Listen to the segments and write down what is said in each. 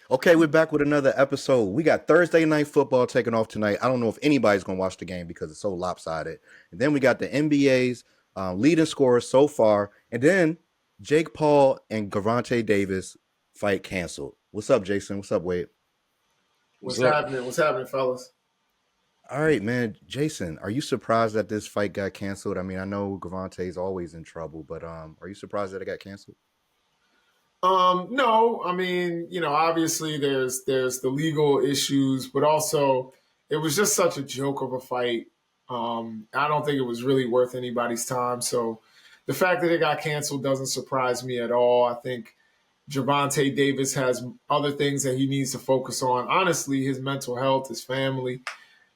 Okay, we're back with another episode. We got Thursday night football taking off tonight. I don't know if anybody's going to watch the game because it's so lopsided. And then we got the NBA's leading scorers so far. And then Jake Paul and Gervonta Davis fight canceled. What's up, Jason? What's up, Wade? What's What's up? happening? What's happening, fellas? All right, man. Jason, are you surprised that this fight got canceled? I mean, I know Gervonta's always in trouble, but are you surprised that it got canceled? No, I mean, obviously there's the legal issues, but also it was just such a joke of a fight. I don't think it was really worth anybody's time. So the fact that it got canceled doesn't surprise me at all. I think Gervonta Davis has other things that he needs to focus on. Honestly, his mental health, his family,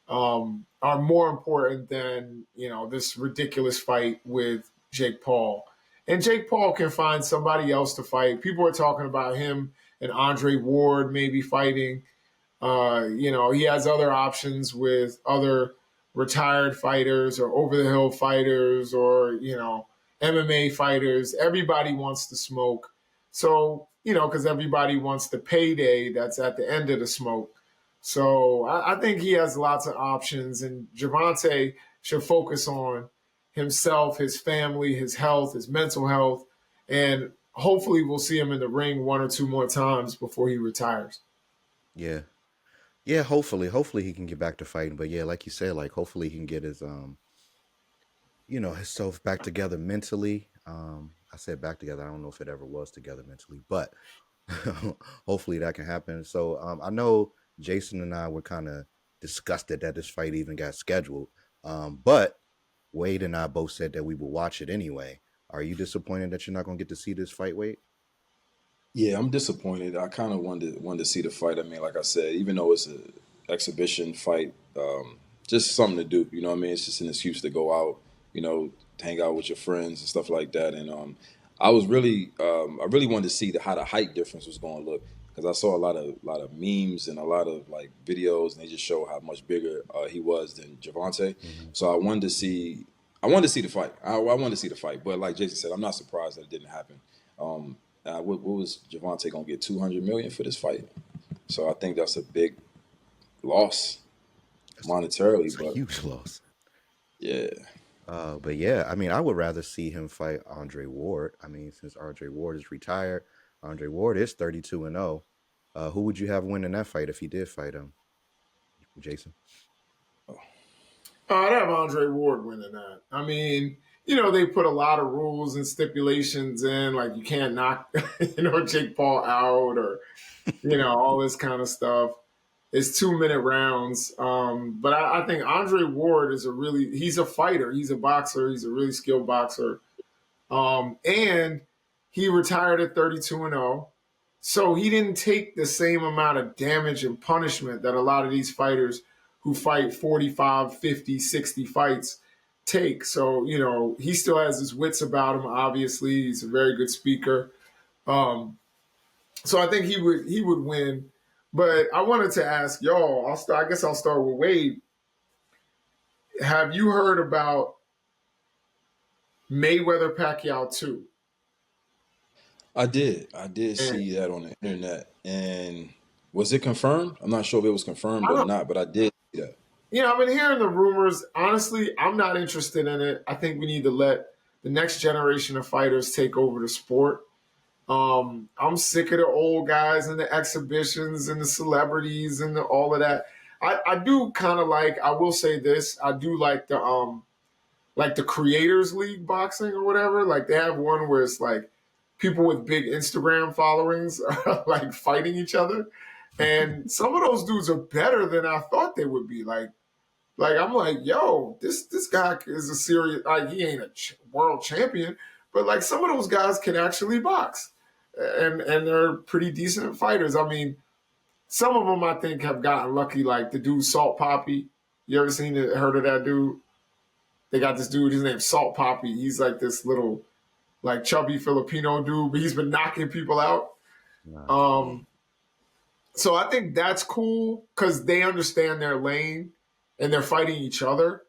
are more important than this ridiculous fight with Jake Paul. And Jake Paul can find somebody else to fight. People are talking about him and Andre Ward maybe fighting. He has other options with other retired fighters or over the hill fighters or MMA fighters. Everybody wants to smoke. So, because everybody wants the payday that's at the end of the smoke. So I think he has lots of options, and Gervonta should focus on himself, his family, his health, his mental health, and hopefully we'll see him in the ring one or two more times before he retires. Yeah. Yeah, hopefully he can get back to fighting. But yeah, like you said, like hopefully he can get his himself back together mentally. I said back together. I don't know if it ever was together mentally, but hopefully that can happen. So I know Jason and I were kind of disgusted that this fight even got scheduled. But Wade and I both said that we would watch it anyway. Are you disappointed that you're not going to get to see this fight, Wade? Yeah, I'm disappointed. I kind of wanted to see the fight. I mean, like I said, even though it's an exhibition fight, just something to do. You know what I mean? It's just an excuse to go out, hang out with your friends and stuff like that. And I really wanted to see how the height difference was going to look because I saw a lot of memes and a lot of like videos, and they just show how much bigger he was than Javante. Mm-hmm. So I wanted to see the fight. I wanted to see the fight, but like Jason said, I'm not surprised that it didn't happen. What was Javante gonna get 200 million for this fight? So I think that's a big loss monetarily. It's a But huge loss. yeah, But yeah, I mean, I would rather see him fight Andre Ward. I mean, since Andre Ward is retired, Andre Ward is 32-0. Who would you have winning that fight if he did fight him, Jason? I'd have Andre Ward winning that. I mean, they put a lot of rules and stipulations in, like you can't knock, Jake Paul out or, all this kind of stuff. It's 2-minute rounds. But I think Andre Ward he's a fighter. He's a boxer. He's a really skilled boxer. And he retired at 32-0. So he didn't take the same amount of damage and punishment that a lot of these fighters who fight 45, 50, 60 fights take. So, he still has his wits about him, obviously. He's a very good speaker. So I think he would win. But I wanted to ask y'all, I guess I'll start with Wade. Have you heard about Mayweather Pacquiao 2? I did. I did And see that on the internet. And was it confirmed? I'm not sure if it was confirmed I or don't, not, but I did see that. I've been hearing the rumors. Honestly, I'm not interested in it. I think we need to let the next generation of fighters take over the sport. I'm sick of the old guys and the exhibitions and the celebrities and all of that. I do kind of I will say this, I do like the Creators League boxing or whatever. Like they have one where it's like people with big Instagram followings are like fighting each other. And some of those dudes are better than I thought they would be. Like I'm like, yo, this guy is a serious, like he ain't a world champion, but like some of those guys can actually box, and they're pretty decent fighters. I mean, some of them I think have gotten lucky, like the dude Salt Poppy. You ever heard of that dude? They got this dude. His name's Salt Poppy. He's like this little like chubby Filipino dude, but he's been knocking people out. Nah. Um, so I think that's cool because they understand their lane and they're fighting each other.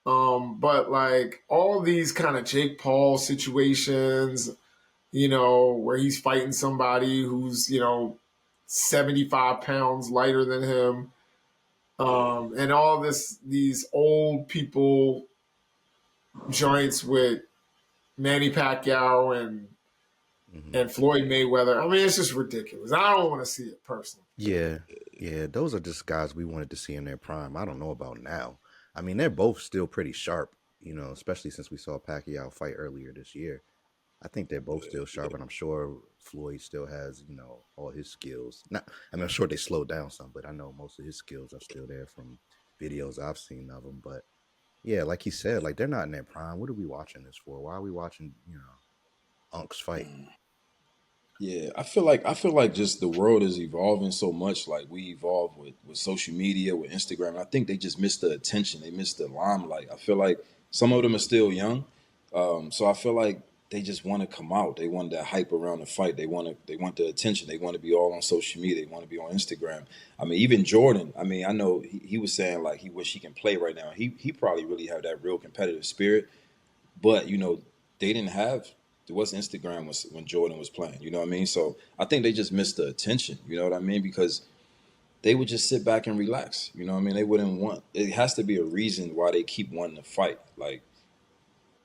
But like all these kind of Jake Paul situations, where he's fighting somebody who's, 75 pounds lighter than him. And all these old people joints with Manny Pacquiao and Floyd Mayweather. I mean, it's just ridiculous. I don't want to see it personally. Yeah, yeah, those are just guys we wanted to see in their prime. I don't know about now. I mean, they're both still pretty sharp, especially since we saw Pacquiao fight earlier this year. I think they're both still sharp, and I'm sure Floyd still has, all his skills. Not, I mean, I'm sure they slowed down some, but I know most of his skills are still there from videos I've seen of him. But yeah, like he said, like they're not in their prime. What are we watching this for? Why are we watching, Unks fight? Yeah, I feel like just the world is evolving so much. Like we evolve with social media, with Instagram. And I think they just missed the attention. They missed the limelight. I feel like some of them are still young, so I feel like they just want to come out. They want that hype around the fight. They want the attention. They want to be all on social media. They want to be on Instagram. I mean, even Jordan. I mean, I know he was saying like he wish he can play right now. He probably really have that real competitive spirit, but they didn't have there was Instagram was when Jordan was playing. You know what I mean? So I think they just missed the attention. You know what I mean? Because they would just sit back and relax. You know what I mean? They wouldn't want. It has to be a reason why they keep wanting to fight. Like,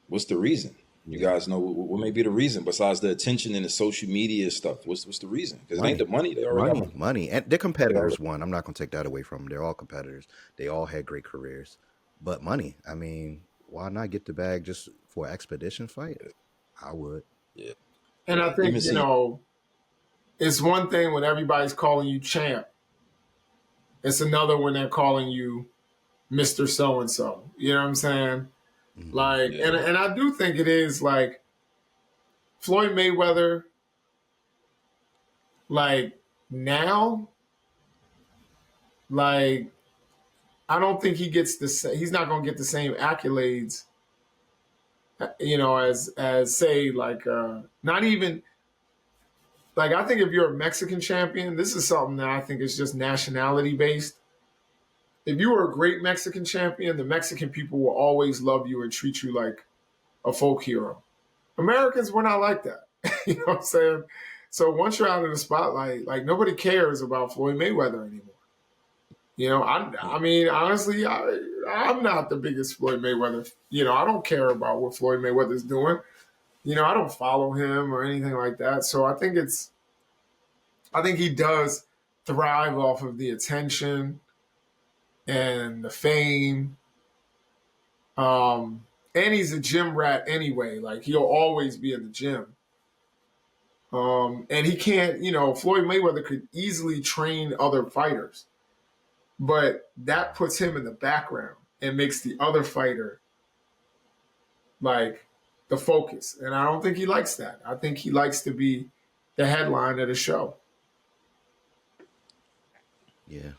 what's the reason? You Yeah, guys know what may be the reason besides the attention and the social media stuff. What's the reason? Because it ain't money, the money. They already got money. money, and their They already, competitors won. I'm not going to take that away from them. They're all competitors. They all had great careers, but money. I mean, why not get the bag just for an expedition fight? I would. yeah, And I yeah. think, Even see, it's one thing when everybody's calling you champ. It's another when they're calling you Mr. So and so. You know what I'm saying? Hmm. Like, yeah, and I do think it is like Floyd Mayweather, like now, like I don't think he gets he's not gonna get the same accolades, as say like not even like I think if you're a Mexican champion, this is something that I think is just nationality based. If you were a great Mexican champion, the Mexican people will always love you and treat you like a folk hero. Americans, we're not like that. You know what I'm saying? So once you're out of the spotlight, like nobody cares about Floyd Mayweather anymore. yeah, I mean, honestly, I'm not the biggest Floyd Mayweather. I don't care about what Floyd Mayweather's doing. I don't follow him or anything like that. So I think he does thrive off of the attention and the fame. And he's a gym rat anyway. Like he'll always be in the gym. And he can't, Floyd Mayweather could easily train other fighters, but that puts him in the background and makes the other fighter like the focus. And I don't think he likes that. I think he likes to be the headline of the show. Yeah,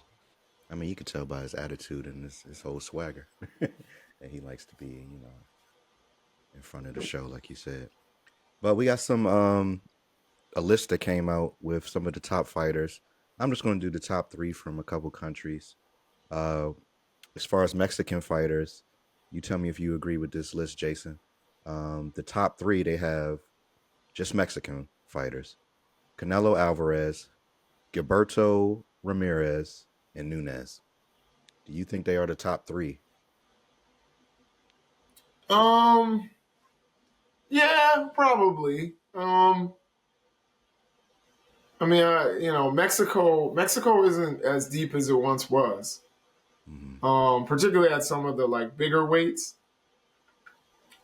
I mean, you could tell by his attitude and his whole swagger that he likes to be, in front of the show, like you said. But we got some a list that came out with some of the top fighters. I'm just going to do the top three from a couple countries. Uh, as far as Mexican fighters, you tell me if you agree with this list, Jason. The top three they have just Mexican fighters: Canelo Alvarez, Gilberto Ramirez, and Nunez. Do you think they are the top three? Um, yeah, probably. I mean, Mexico isn't as deep as it once was. Mm-hmm. Particularly at some of the like bigger weights.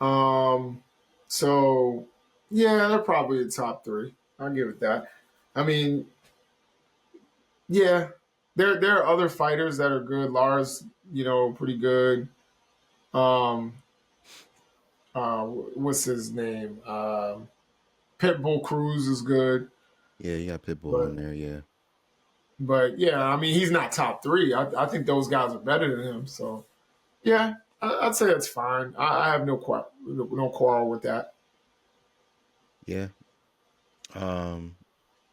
Um, so yeah, they're probably the top three. I'll give it that. I mean, yeah, there are other fighters that are good. Lars, pretty good. Um, what's his name? Pitbull Cruz is good, Yeah, you got Pitbull in but there. Yeah, yeah, I mean he's not top three. I think those guys are better than him. So yeah, I'd say it's fine. I have no quarrel with that. yeah. Um,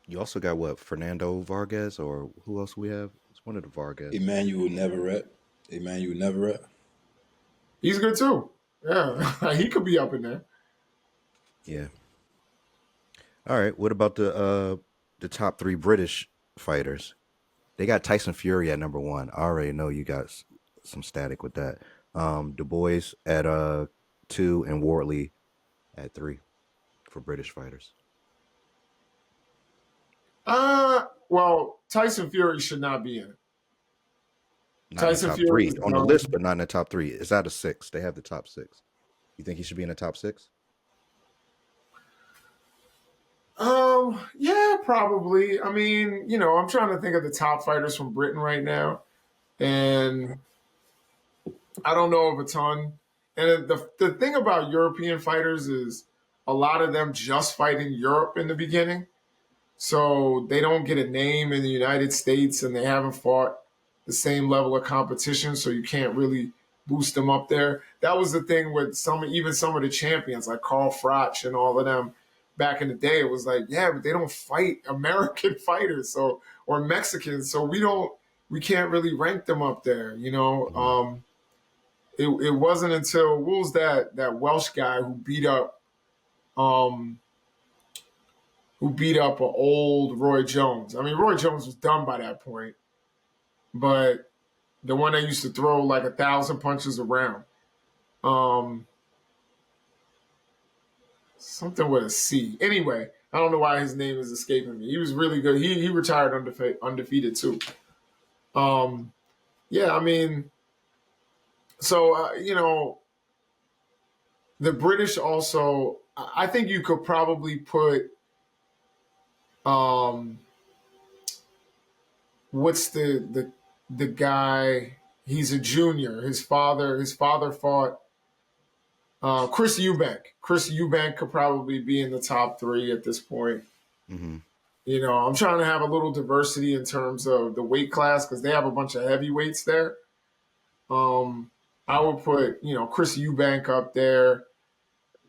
you also got what, Fernando Vargas, or who else we have? It's one of the Vargas. Emmanuel Neverett, Emmanuel Neverett. He's good too. Yeah. Yeah, he could be up in there. Yeah. All right. What about the top three British? fighters. They got Tyson Fury at number 1. I already know you got some static with that. Du Bois at 2 and Wardley at 3 for British fighters. Well, Tyson Fury should not be in it. Not in the Tyson top Fury 3 is on the done. list, but not in the top 3. It's out of 6. They have the top 6. You think he should be in the top 6? Yeah, probably. I mean, I'm trying to think of the top fighters from Britain right now, and I don't know of a ton. And the thing about European fighters is a lot of them just fight in Europe in the beginning. So they don't get a name in the United States and they haven't fought the same level of competition. So you can't really boost them up there. That was the thing with even some of the champions like Carl Froch and all of them back in the day. It was like, yeah, but they don't fight American fighters or Mexicans. So we can't really rank them up there, Mm-hmm. It wasn't until what was that Welsh guy um who beat up an old Roy Jones. I mean, Roy Jones was done by that point, but the one that used to throw like 1,000 punches around, um, something with a C. Anyway, I don't know why his name is escaping me. He was really good. He retired undefeated too. Um, yeah, I mean, so the British also. I think you could probably put um, what's the guy? He's a junior. His father fought Chris Eubank. Chris Eubank could probably be in the top 3 at this point. Mm-hmm. I'm trying to have a little diversity in terms of the weight class because they have a bunch of heavyweights there. I would put Chris Eubank up there.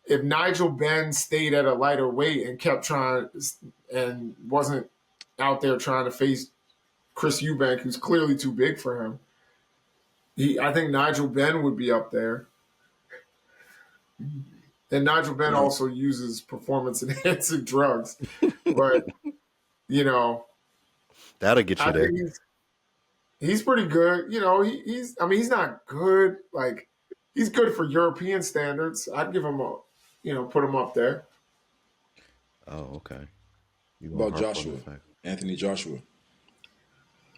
If Nigel Benn stayed at a lighter weight and kept trying and wasn't out there trying to face Chris Eubank, who's clearly too big for him, I think Nigel Benn would be up there. And Nigel Benn also uses performance enhancing drugs. But, That'll get you I there. think he's pretty good. He's not good. Like, he's good for European standards. I'd give him put him up there. Oh, okay. You What gonna about harp on Joshua? the fact? Anthony Joshua?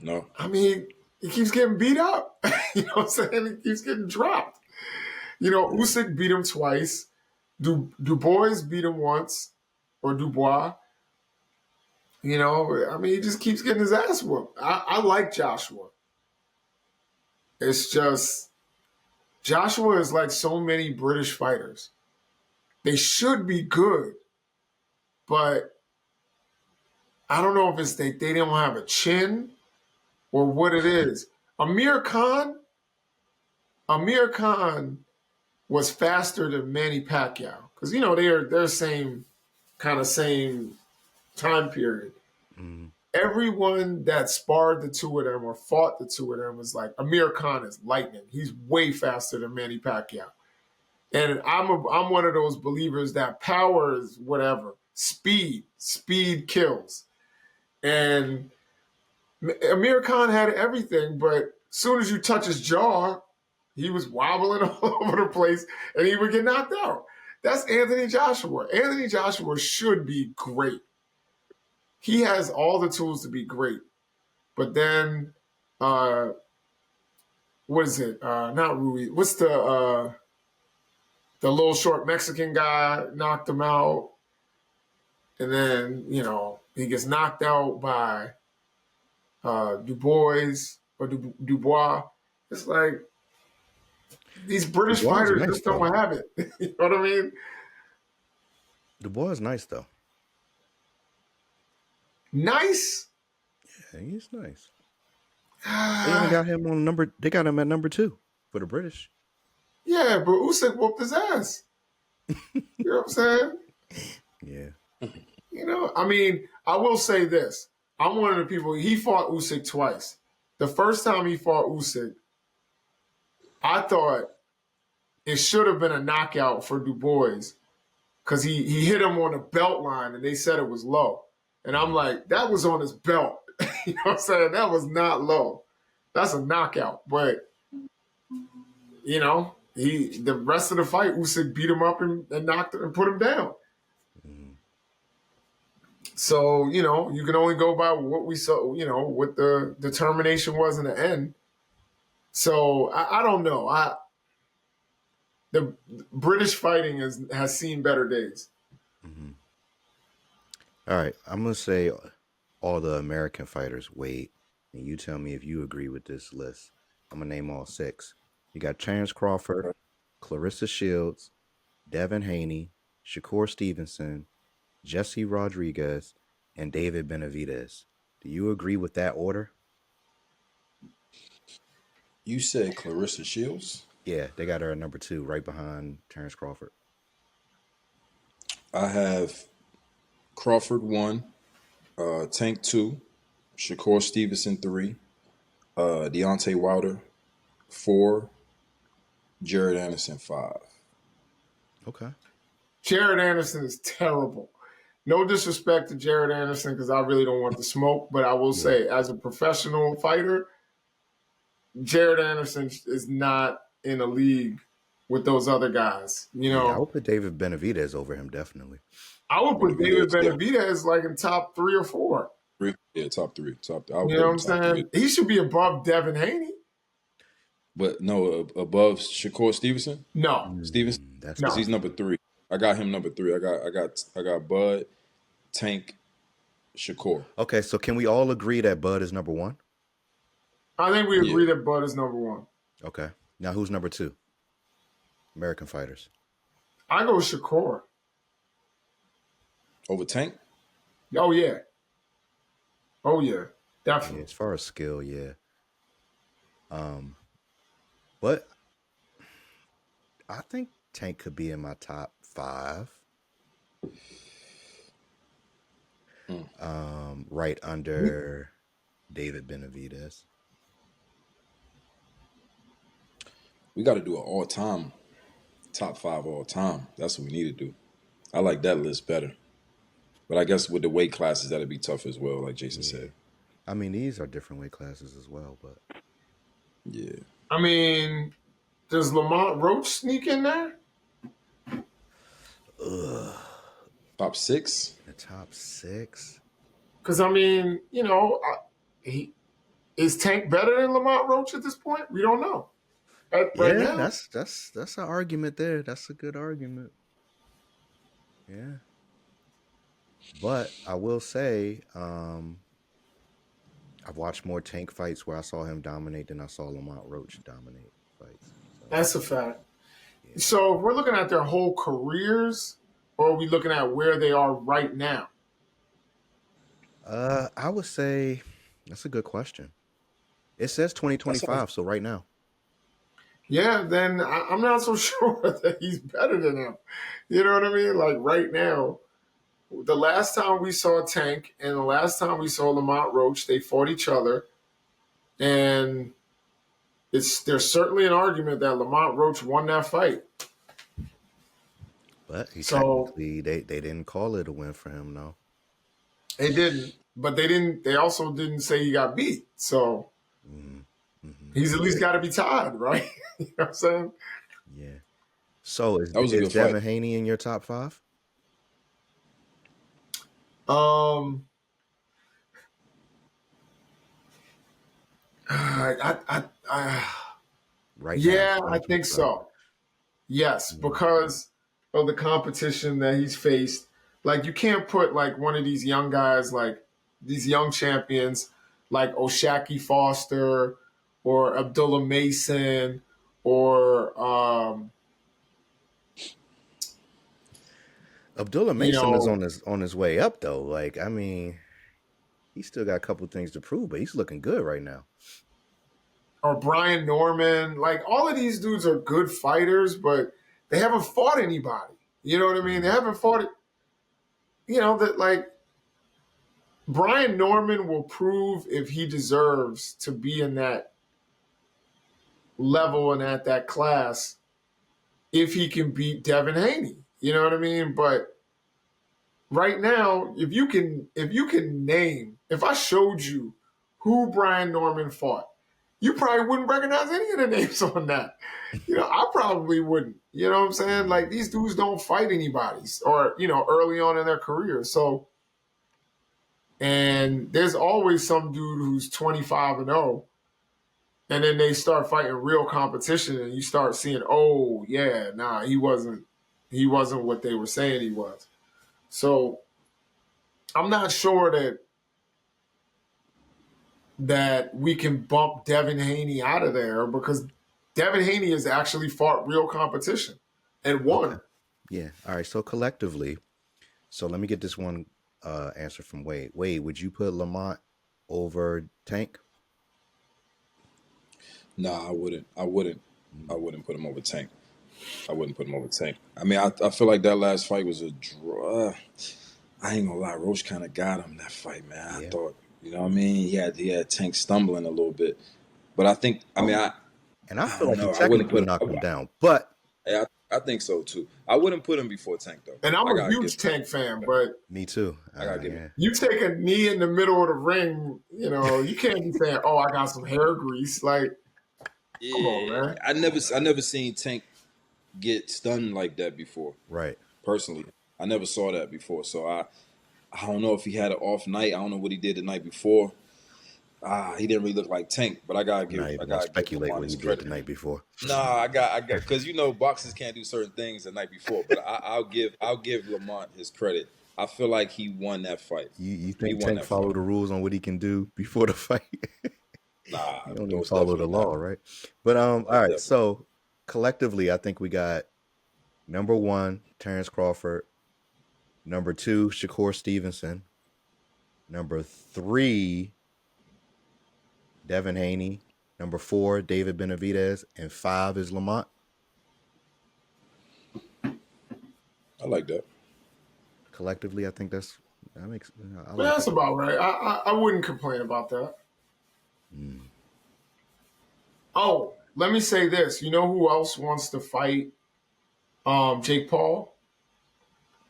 No. I mean, he keeps getting beat up. You know what I'm saying? He keeps getting dropped. Usyk beat him twice. Du Bois beat him once, or Dubois. He just keeps getting his ass whooped. I like Joshua. It's just Joshua is like so many British fighters. They should be good, but I don't know if it's they don't have a chin or what it is. Amir Khan was faster than Manny Pacquiao because they're same time period. Mm-hmm. Everyone that sparred the two of them or fought the two of them was like Amir Khan is lightning. He's way faster than Manny Pacquiao. And I'm one of those believers that power is whatever. Speed kills. And Amir Khan had everything, but as soon as you touch his jaw, he was wobbling all over the place and he would get knocked out. That's Anthony Joshua. Anthony Joshua should be great. He has all the tools to be great. But then, what is it? Not Rui. What's the little short Mexican guy knocked him out? And then, he gets knocked out by Dubois. It's like these British Dubois is fighters nice just though. don't have it. You know what I mean? Dubois is nice though. Nice. Yeah, he's nice. They even got him on number. They got him at number 2 for the British. Yeah, but Usyk whooped his ass. You know what I'm saying? Yeah. I will say this. I'm one of the people, he fought Usyk twice. The first time he fought Usyk, I thought it should have been a knockout for Dubois because he hit him on the belt line and they said it was low. And I'm like, that was on his belt. You know what I'm saying? That was not low. That's a knockout. But, you know, the rest of the fight, Usyk beat him up and knocked him and put him down. Mm. So, you know, you can only go by what we saw, you know, what the determination was in the end. So I don't know. The British fighting has seen better days. Mm-hmm. All right, I'm gonna say all the American fighters. Wait, and you tell me if you agree with this list. I'm gonna name all six. You got Terrence Crawford, Clarissa Shields, Devin Haney, Shakur Stevenson, Jesse Rodriguez, and David Benavidez. Do you agree with that order? You said Clarissa Shields. Yeah, they got her at number 2, right behind Terrence Crawford. I have Crawford 1, Tank 2, Shakur Stevenson 3, Deontay Wilder 4, Jared Anderson 5. Okay. Jared Anderson is terrible. No disrespect to Jared Anderson because I really don't want the smoke, but I will Yeah. say, as a professional fighter, Jared Anderson is not in a league with those other guys. You know, Yeah, I would put David Benavidez over him definitely. I would put David Yeah, Benavidez like in top 3 or 4. yeah, top 3. I would You put know what him I'm top 3. saying? He should be above Devin Haney. But no, above Shakur Stevenson. No, Stevenson, That's because no. he's number 3. I got him number 3. I got Bud, Tank, Shakur. okay. So can we all agree that Bud is number 1? I think we Yeah. agree that Bud is number 1. Okay. Now who's number 2? American fighters. I go Shakur. Over Tank. Oh yeah. Oh yeah. Yeah, Definitely. as far as skill, yeah. But I think Tank could be in my top 5. Right under David Benavidez. We got to do an all-time top 5 all time. That's what we need to do. I like that list better. But I guess with the weight classes, that'd be tough as well, like Jason said. I mean, these are different weight classes as well, but Yeah. I mean, does Lamont Roach sneak in there? Top 6. the top 6. Because I mean, you know, is Tank better than Lamont Roach at this point? We don't know. Right Yeah, now, that's an argument there. That's a good argument. Yeah. But I will say, I've watched more Tank fights where I saw him dominate than I saw Lamont Roach dominate fights. So, that's a fact. yeah. So if we're looking at their whole careers, or are we looking at where they are right now? I would say that's a good question. It says 2025, so right now. Yeah, then I'm not so sure that he's better than him. You know what I mean? Like right now, the last time we saw Tank and the last time we saw Lamont Roach, they fought each other, and there's certainly an argument that Lamont Roach won that fight. But So technically, they didn't call it a win for him, no. they didn't, but they didn't. They also didn't say he got beat. So he's at least got to be tied, right? You know what I'm saying? Yeah. So That was a is good Devin fight. Haney in your top 5? Um, Right yeah, now, I think 2025. so. Yes, because of the competition that he's faced. Like you can't put like one of these young guys, like these young champions, like Oshaki Foster or Abdullah Mason or Abdullah you Mason is know, on his way up though. Like, I mean, he's still got a couple things to prove, but he's looking good right now. or Brian Norman. Like all of these dudes are good fighters, but they haven't fought anybody. You know what I mean? They haven't fought it. You know that like Brian Norman will prove if he deserves to be in that level and at that class if he can beat Devin Haney. You know what I mean? But right now, if I showed you who Brian Norman fought, you probably wouldn't recognize any of the names on that. I probably wouldn't. You know what I'm saying? Like these dudes don't fight anybody, or early on in their career. So, and there's always some dude who's 25-0, and then they start fighting real competition, and you start seeing, oh yeah, nah, he wasn't what they were saying he was. So I'm not sure that we can bump Devin Haney out of there, because Devin Haney has actually fought real competition and Okay. won. Yeah. All right. So collectively, so let me get this one answer from Wade. Wade, would you put Lamont over Tank? Nah, I wouldn't. I wouldn't. I Mm, wouldn't put him over Tank. I wouldn't put him over Tank. I mean, I feel like that last fight was a draw. I ain't gonna lie, Roach kind of got him that fight, man. I yeah. thought, you know what I mean? He had Tank stumbling a little bit, but I think, I mean, And I I feel don't like he know. I wouldn't technically put knocked him. him down, but I think so too. I wouldn't put him before Tank though. And I'm I a gotta give huge Tank fan, but me too. I gotta give him. Yeah. you take a knee in the middle of the ring, you can't be saying, "Oh, I got some hair grease." Like, come on, Yeah, man. I never seen Tank get stunned like that before. Right. Personally, I never saw that before. So I don't know if he had an off night. I don't know what he did the night before. He didn't really look like Tank, but I gotta I'm give not I even gonna gotta give speculate Lamont what he his did the credit. night before. Nah, I got because boxers can't do certain things the night before. But I'll give Lamont his credit. I feel like he won that fight. You He think won Tank that fight. followed the rules on what he can do before the fight? Nah, You don't even most follow the definitely not. law, right? But all Most right. definitely. So collectively, I think we got number one, Terrence Crawford. Number two, Shakur Stevenson. Number three, Devin Haney. Number four, David Benavidez. And five is Lamont. I like that. Collectively, I think that makes I like That's it. about right. I wouldn't complain about that. Mm. Oh, let me say this. You know who else wants to fight Jake Paul?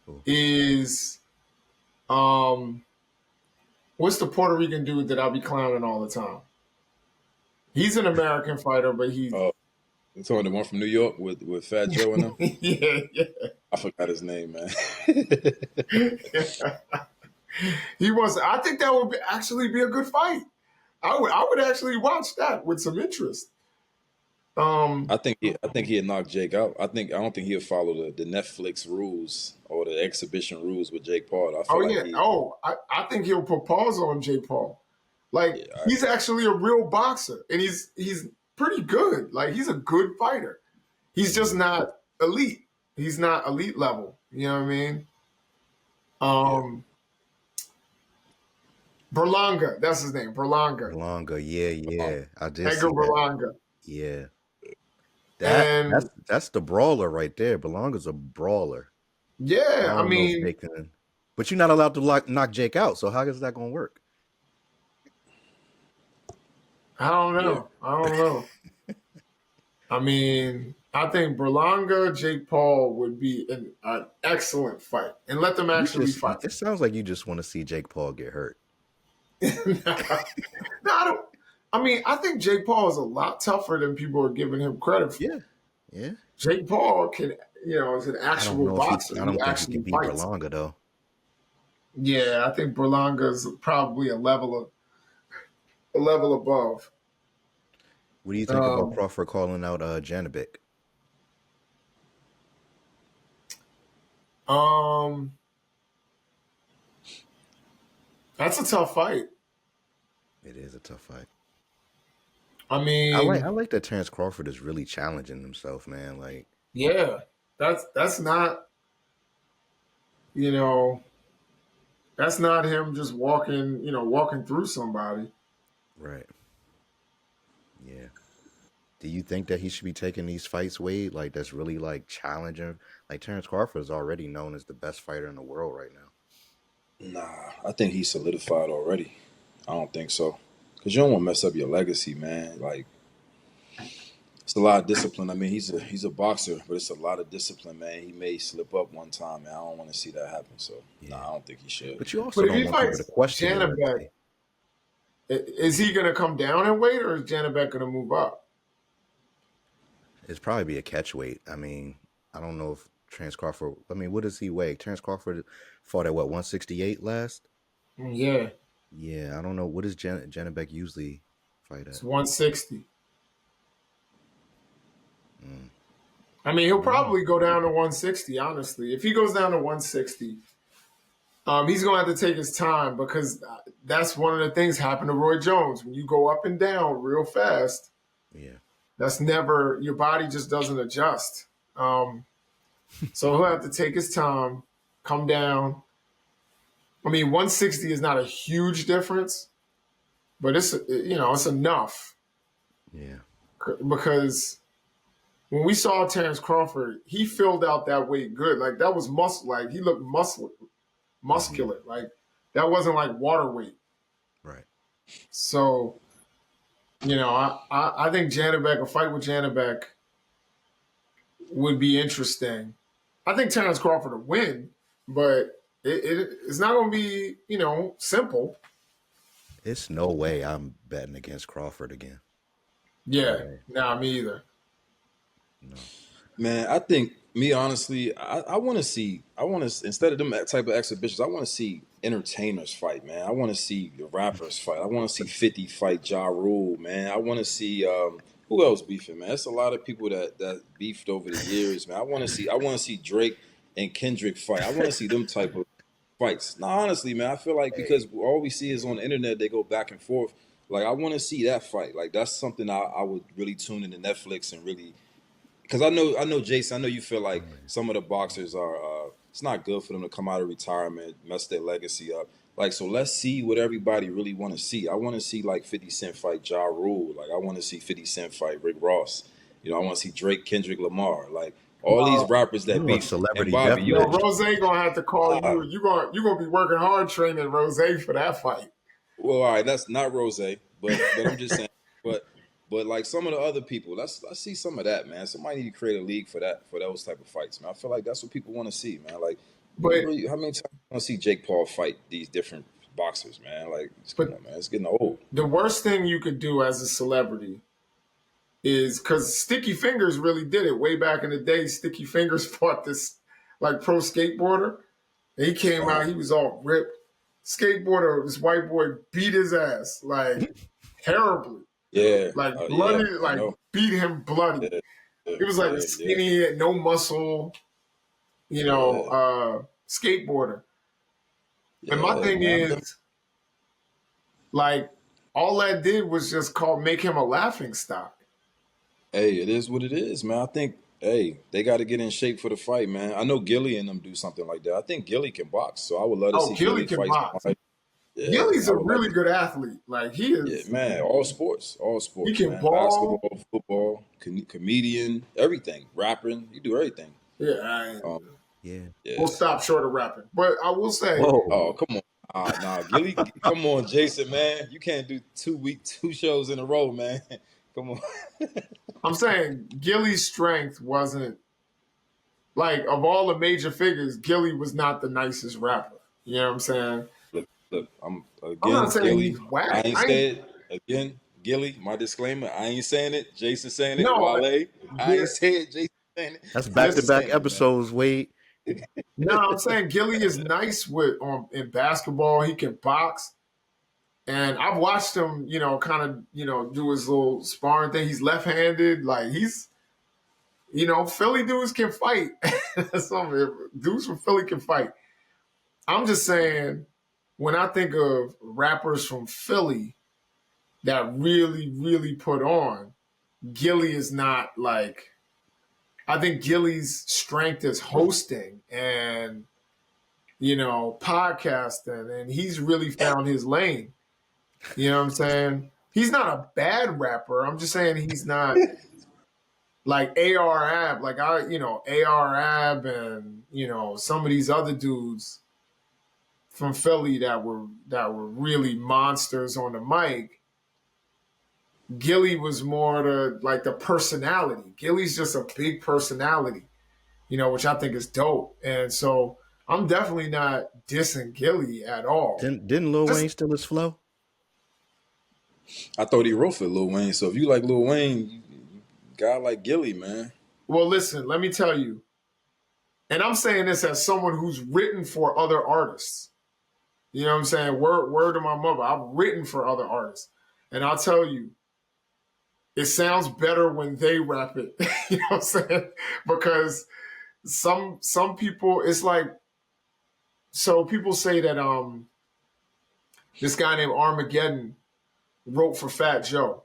Cool. Is what's the Puerto Rican dude that I'll be clowning all the time? He's an American fighter, but he's Oh, it's on the one from New York with Fat Joe and them. yeah, I forgot his name, man. yeah. He wants. I think that would actually be a good fight. I would actually watch that with some interest. Um, I think he'd knock Jake out. I don't think he'll follow the Netflix rules or the exhibition rules with Jake Paul. I oh feel like yeah. I think he'll put pause on Jake Paul. Like yeah, he's actually a real boxer, and he's pretty good. Like he's a good fighter. He's just Mm. not elite. He's not elite level. You know what I mean? yeah. Um, Berlanga, that's his name. Berlanga, Berlanga, yeah, Um, yeah. I did Edgar see that. Berlanga, Yeah. That's and that's the brawler right there. Belanga's a brawler. I yeah, I don't know if mean, Jake can, but you're not allowed to knock Jake out. So how is that going to work? I don't yeah. know. I don't know. I mean, I think Berlanga, Jake Paul would be an excellent fight, and let them You actually just fight. it sounds like you just want to see Jake Paul get hurt. No, I don't. I mean, I think Jake Paul is a lot tougher than people are giving him credit for. Yeah, yeah. Jake Paul is an I don't actual know if he. boxer. I He don't think he actually can beat fights. Berlanga though. Yeah, I think Berlanga's probably a level above. What do you think about Um, Crawford calling out Janovic? um, that's a tough fight. It is a tough fight. I I mean, like that Terrence Crawford is really challenging himself, man. Like, yeah, that's not you know that's not him just walking through somebody. right. Yeah. Do you think that he should be taking these fights, Wade? Like that's really like challenging. Like Terrence Crawford is already known as the best fighter in the world right now. Nah, I think he's solidified already. I don't think so. Cause you don't want to mess up your legacy, man. Like It's a lot of discipline. I mean, he's a boxer, but it's a lot of discipline, man. He may slip up one time, man. I don't want to see that happen. So, Yeah. nah, I don't think he should. But you also But if don't he want people to fights question your Janabek, legacy. is he going to come down in weight, or is Janabek going to move up? It's probably be a catch weight. I mean, I don't know if Terence Crawford. I mean, what does he weigh? Terence Crawford fought at what 168 last. Yeah, Yeah, I don't know. What does Janabek usually fight it's at? 160. Mm. I mean, he'll I don't know. probably go down to 160. Honestly, if he goes down to 160, he's going to have to take his time, because that's one of the things happened to Roy Jones. When you go up and down real fast, Yeah. that's never, your body just doesn't adjust. So he'll have to take his time, come down. I mean, 160 is not a huge difference, but it's enough, Yeah. because when we saw Terence Crawford, he filled out that weight good. Like, that was muscle. Like, he looked muscular. Like, that wasn't like water weight. Right. So, I think Janabek, a fight with Janabek would be interesting. I think Terence Crawford will win, but it's not going to be, simple. It's no way I'm betting against Crawford again. Yeah, No way. nah, me either. No. Man, I think me honestly, I want to see. I want to instead of them type of exhibitions, I want to see entertainers fight, man. I want to see the rappers fight. I want to see 50 fight Ja Rule, man. I want to see who else beefing, man. There's a lot of people that beefed over the years, man. I want to see Drake and Kendrick fight. I want to see them type of fights. No, honestly, man, I feel like because all we see is on the internet, they go back and forth. Like I want to see that fight. Like that's something I would really tune into Netflix and really because I know, Jason. I know you feel like Oh, yeah. some of the boxers are. It's not good for them to come out of retirement, mess their legacy up. Like, so let's see what everybody really want to see. I want to see like 50 Cent fight Ja Rule. Like, I want to see 50 Cent fight Rick Ross. You know, I want to see Drake, Kendrick Lamar. Like all these Well, rappers You that want beef. And celebrity Bobby, death you match? Rose gonna have to call uh, you. You gonna be working hard training Rose for that fight. well, all right, that's not Rose, but I'm just saying. But like some of the other people, let's see some of that, man. Somebody need to create a league for that for those type of fights, man. I feel like that's what people want to see, man. Like, But how many times you want to see Jake Paul fight these different boxers, man? Like, just come but on, man. It's getting old. the worst thing you could do as a celebrity is, because Sticky Fingers really did it way back in the day. Sticky Fingers fought this like pro skateboarder, and he came out. He was all ripped. Skateboarder, this white boy beat his ass like terribly, Yeah, like yeah, bloody, I like know. beat him bloody. Yeah, yeah, He was like a yeah, yeah, skinny, had no muscle, yeah, skateboarder. And my yeah, thing man. is, like, all that did was just make him a laughing stock. Hey, it is what it is, man. I think, hey, they got to get in shape for the fight, man. I know Gilly and them do something like that. I think Gilly can box, so I would love to Oh, see Gilly Gilly can fight box. somebody. Yeah, Gilly's I a would like really to. good athlete. Like, Yeah, man. All he sports, can man. ball. Basketball, football, comedian, everything. Rapping, you do everything. Yeah, Um, Yeah. yeah. we'll stop short of rapping. But I will say, Oh, Whoa. come on. Nah, Gilly, come on, Jason, man. You can't do 2 shows in a row, man. Come on. I'm saying Gilly's strength wasn't, like, of all the major figures, Gilly was not the nicest rapper. You know what I'm saying? Look, I'm I'm not again, saying Gilly. he's I whack. ain't said again, Gilly. My disclaimer: I ain't saying it. Jason saying it. No, Wale. I yeah, ain't saying it. Jason saying it. That's back to Gilly listen. back saying it, man. episodes, Wade. No, I'm saying Gilly is nice with in basketball. He can box. And I've watched him, kind of, do his little sparring thing. He's left-handed. Like, Philly dudes can fight. Dudes from Philly can fight. I'm just saying, when I think of rappers from Philly that really, really put on, Gilly is not like, I think Gilly's strength is hosting and, podcasting, and he's really found his lane. You know what I'm saying? He's not a bad rapper. I'm just saying he's not like AR Ab, like AR Ab and, some of these other dudes from Philly that were really monsters on the mic. Gilly was more the personality. Gilly's just a big personality, which I think is dope. And so I'm definitely not dissing Gilly at all. Didn't Lil Wayne Just steal his flow? I thought he wrote for Lil Wayne. So if you like Lil Wayne, guy like Gilly, man. well, listen, let me tell you, and I'm saying this as someone who's written for other artists. You know what I'm saying? Word to my mother. I've written for other artists. And I'll tell you, it sounds better when they rap it. You know what I'm saying? Because some people, it's like, so people say that this guy named Armageddon wrote for Fat Joe.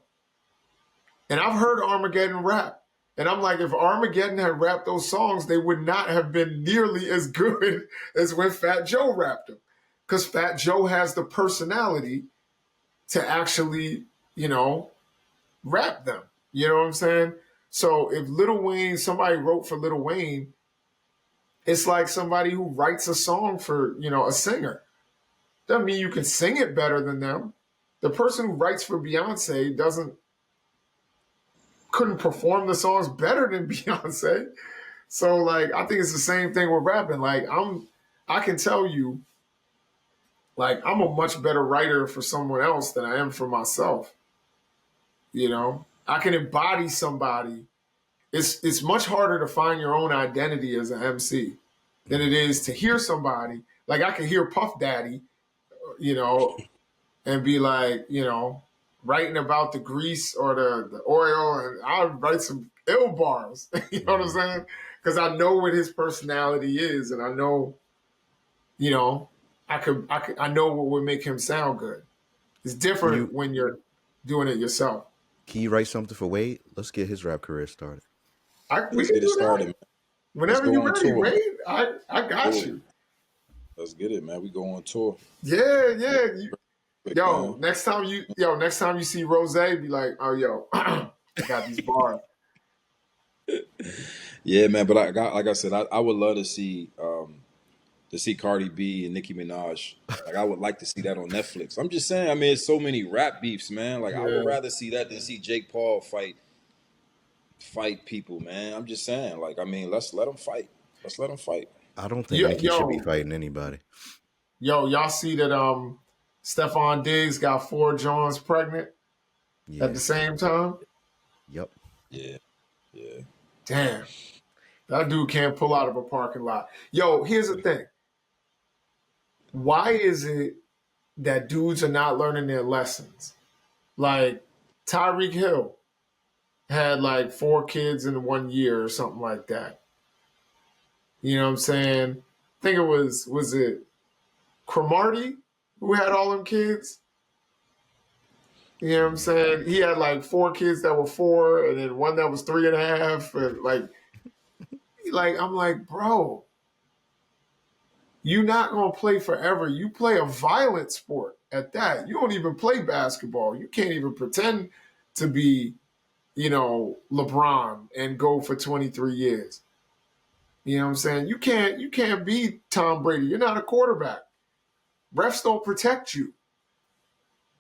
And I've heard Armageddon rap. And I'm like, if Armageddon had rapped those songs, they would not have been nearly as good as when Fat Joe rapped them. Because Fat Joe has the personality to actually, rap them. You know what I'm saying? So if Lil Wayne, somebody wrote for Lil Wayne, it's like somebody who writes a song for, a singer. Doesn't mean you can sing it better than them. The person who writes for Beyonce couldn't perform the songs better than Beyonce. So like I think it's the same thing with rapping. Like I can tell you, like I'm a much better writer for someone else than I am for myself. I can embody somebody. It's much harder to find your own identity as an MC than it is to hear somebody. Like I can hear Puff Daddy, you know, and be like, writing about the grease or the oil, and I'll write some ill bars. You know what I'm saying? Because I know what his personality is, and I know, I know what would make him sound good. It's Can different you when you're doing it yourself. can you write something for Wade? Let's get his rap career started. We Let's can get it do that started, man. Let's whenever go you're on ready, tour, man. Wade. I got you. Let's get it, man. We go on tour. Yeah, Yeah, yeah. quick, Yo, man. next time you see Rose, be like, oh yo, I got these bars. Yeah, man. But like I said, I would love to see Cardi B and Nicki Minaj. Like I would like to see that on Netflix. I'm just saying. I mean, it's so many rap beefs, man. Like I would Yeah. rather see that than see Jake Paul fight people, man. I'm just saying. Like I mean, let's let them fight. Let's let them fight. I don't think Yo, Nikki should be yo, fighting anybody. y'all see that Stephon Diggs got 4 Johns pregnant at Yeah. the same time? Yep. Yeah, yeah. Damn. That dude can't pull out of a parking lot. Yo, here's the thing. Why is it that dudes are not learning their lessons? Like Tyreek Hill had like 4 kids in 1 year or something like that. You know what I'm saying? I think was it Cromartie who had all them kids? You know what I'm saying? He had like 4 kids that were 4, and then one that was 3.5, and like I'm like, bro, you're not gonna play forever. You play a violent sport at that. You don't even play basketball. You can't even pretend to be, LeBron and go for 23 years. You know what I'm saying? You can't be Tom Brady. You're not a quarterback. Refs don't protect you.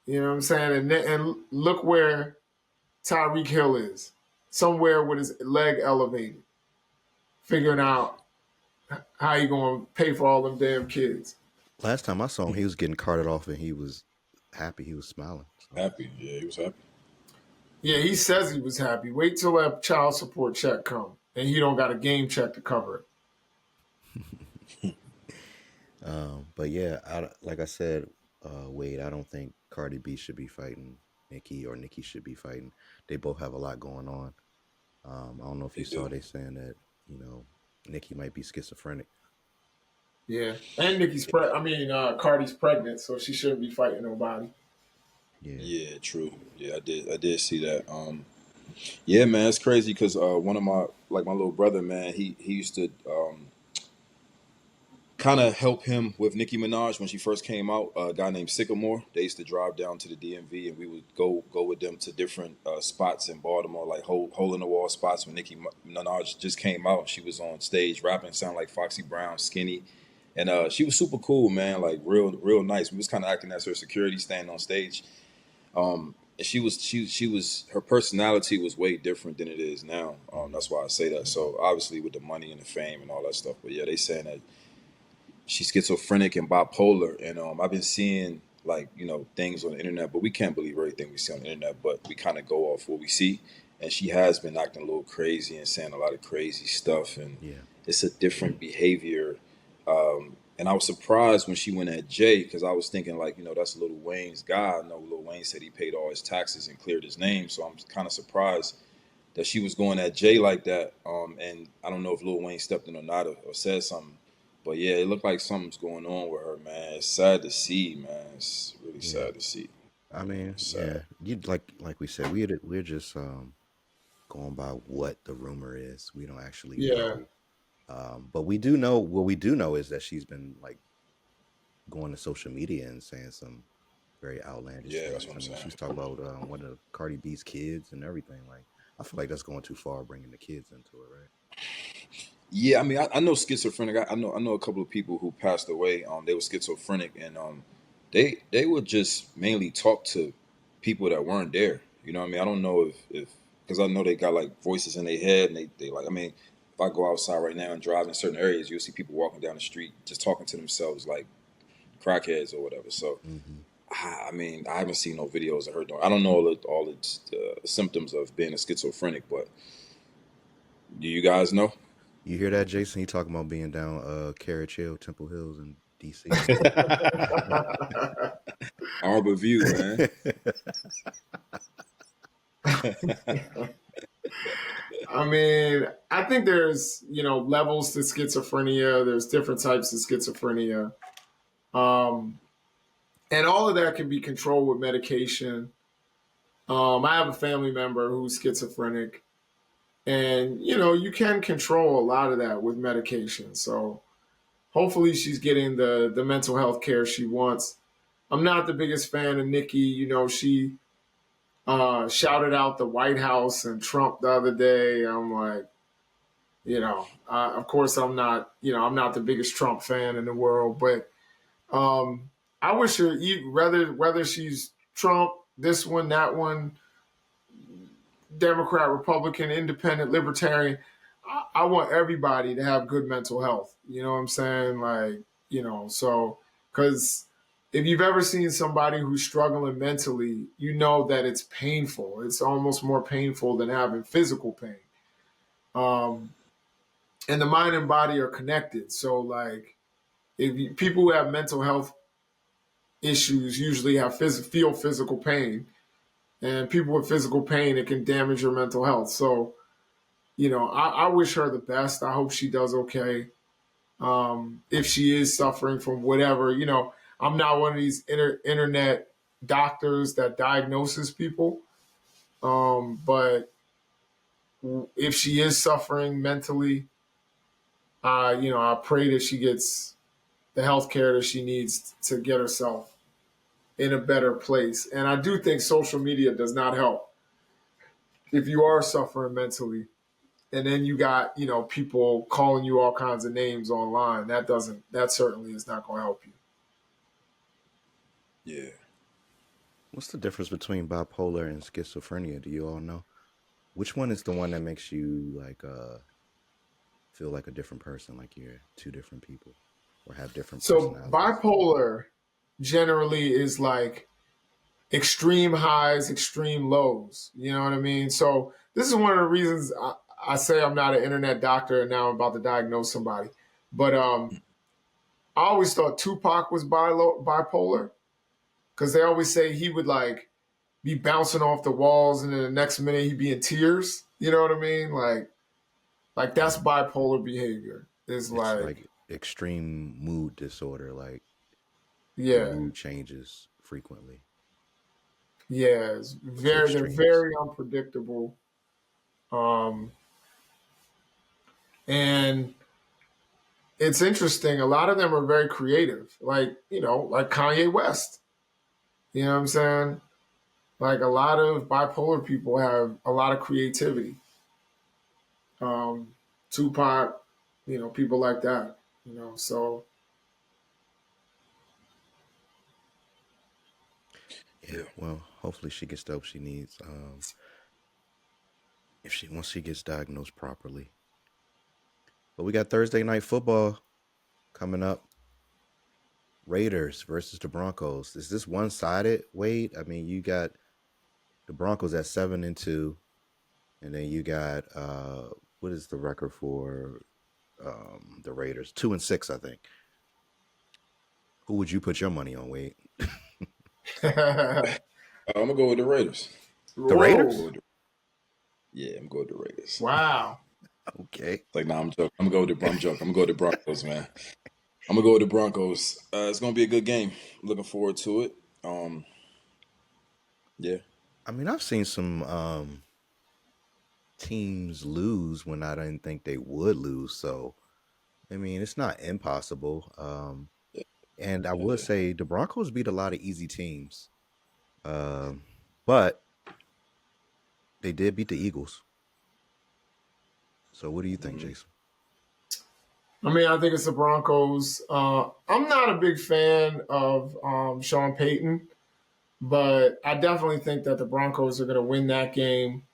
You know what I'm saying? And look where Tyreek Hill is. Somewhere with his leg elevated, figuring out how he gonna pay for all them damn kids. Last time I saw him, he was getting carted off and he was happy. He was smiling. So Happy. Yeah, he was happy. Yeah, he says he was happy. Wait till that child support check come, and he don't got a game check to cover it. but yeah, like I said, Wade, I don't think Cardi B should be fighting Nikki or Nikki should be fighting. They both have a lot going on. I don't know if They you saw do. they saying that Nikki might be schizophrenic. Yeah, and Cardi's pregnant, so she shouldn't be fighting nobody. Yeah, Yeah, true. Yeah, I did see that. Yeah, man, it's crazy because one of my little brother, man, he used to kind of help him with Nicki Minaj when she first came out. A guy named Sycamore. They used to drive down to the DMV, and we would go with them to different spots in Baltimore, like hole in the wall spots. When Nicki Minaj just came out, she was on stage rapping, sound like Foxy Brown, skinny, and she was super cool, man. Like real nice. We was kind of acting as her security, standing on stage. and she was her personality was way different than it is now. That's why I say that. So obviously with the money and the fame and all that stuff, but yeah, they saying that she's schizophrenic and bipolar, and I've been seeing like things on the internet, but we can't believe everything we see on the internet. But we kind of go off what we see, and she has been acting a little crazy and saying a lot of crazy stuff, and Yeah. it's a different behavior. And I was surprised when she went at Jay because I was thinking like that's Lil Wayne's guy. I know Lil Wayne said he paid all his taxes and cleared his name, so I'm kind of surprised that she was going at Jay like that. And I don't know if Lil Wayne stepped in or not or said something. But yeah, it looked like something's going on with her, man. It's sad to see, man. It's really Yeah. sad to see. I mean, It's yeah. sad. You like we said, we're just going by what the rumor is. We don't actually Yeah. know. But we do know what we do know is that she's been like going to social media and saying some very outlandish Yeah, that's things. what I I'm mean, she's saying. talking about one of Cardi B's kids and everything. Like, I feel like that's going too far, bringing the kids into it, right? Yeah, I mean, I know schizophrenic. I know a couple of people who passed away. They were schizophrenic, and they would just mainly talk to people that weren't there. You know what I mean? I don't know if because I know they got like voices in their head, and they like. I mean, if I go outside right now and drive in certain areas, you'll see people walking down the street just talking to themselves like crackheads or whatever. So Mm-hmm. I mean, I haven't seen no videos of her doing. I don't know all the symptoms of being a schizophrenic, but do you guys know? You hear that, Jason? He talking about being down Carriage Hill, Temple Hills in DC. Arbor View, man. I mean, I think there's, levels to schizophrenia. There's different types of schizophrenia. Um, and all of that can be controlled with medication. I have a family member who's schizophrenic, and, you can control a lot of that with medication. So hopefully she's getting the mental health care she wants. I'm not the biggest fan of Nikki. She shouted out the White House and Trump the other day. I'm like, of course, I'm not the biggest Trump fan in the world, but I wish her, whether she's Trump, this one, that one, Democrat, Republican, Independent, Libertarian. I want everybody to have good mental health. You know what I'm saying? Like, so because if you've ever seen somebody who's struggling mentally, you know that it's painful. It's almost more painful than having physical pain. Um, and the mind and body are connected. So, like, people who have mental health issues usually feel physical pain, and people with physical pain, it can damage your mental health. So, I wish her the best. I hope she does okay. If she is suffering from whatever, I'm not one of these internet doctors that diagnoses people. But if she is suffering mentally, I pray that she gets the health care that she needs to get herself in a better place. And I do think social media does not help if you are suffering mentally. And then you got, people calling you all kinds of names online. That certainly is not going to help you. Yeah. What's the difference between bipolar and schizophrenia? Do you all know? Which one is the one that makes you like feel like a different person, like you're two different people, or have different So personalities? bipolar generally is like extreme highs, extreme lows. You know what I mean? So this is one of the reasons I say I'm not an internet doctor and now I'm about to diagnose somebody. But I always thought Tupac was bipolar because they always say he would like be bouncing off the walls and then the next minute he'd be in tears. You know what I mean? Like that's Mm. bipolar behavior. It's It's like, like extreme mood disorder, like your yeah, mood changes frequently yeah, to they're extremes. very unpredictable. Um, and it's interesting. A lot of them are very creative, like like Kanye West. You know what I'm saying? Like a lot of bipolar people have a lot of creativity. Tupac, people like that. So Yeah, well, hopefully she gets the help she needs. If she once she gets diagnosed properly. But we got Thursday night football coming up. Raiders versus the Broncos. Is this one sided, Wade? I mean, you got the Broncos at 7-2, and then you got what is the record for the Raiders? 2-6, I think. Who would you put your money on, Wade? I'm gonna go with the Raiders. The Whoa. Raiders? Yeah, I'm going with the Raiders. Wow. Okay. Like, nah, I'm joking. I'm gonna go with the I'm joking. I'm gonna go with the Broncos, man. I'm gonna go with the Broncos. It's gonna be a good game. Looking forward to it. Yeah. I mean, I've seen some teams lose when I didn't think they would lose. So, I mean, it's not impossible. And I would Yeah. say the Broncos beat a lot of easy teams. But they did beat the Eagles. So what do you think, Mhm. Jason? I mean, I think it's the Broncos. I'm not a big fan of Sean Payton, but I definitely think that the Broncos are going to win that game.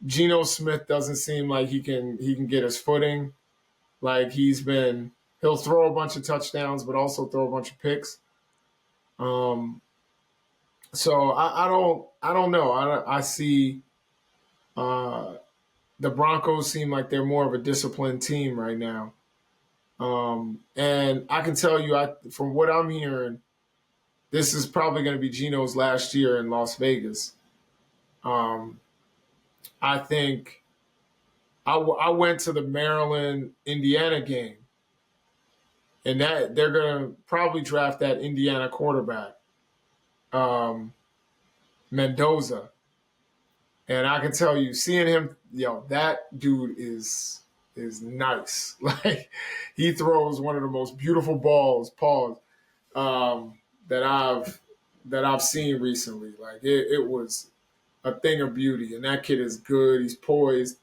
Geno Smith doesn't seem like he can get his footing. Like he'll throw a bunch of touchdowns, but also throw a bunch of picks. Um, so I don't know. I see uh, the Broncos seem like they're more of a disciplined team right now. And I can tell you, from what I'm hearing, this is probably going to be Geno's last year in Las Vegas. Um, I think I went to the Maryland Indiana game, and that they're going to probably draft that Indiana quarterback, um, Mendoza. And I can tell you, seeing him, that dude is nice. Like he throws one of the most beautiful balls, pause, um, that I've seen recently. Like it was a thing of beauty, and that kid is good. He's poised,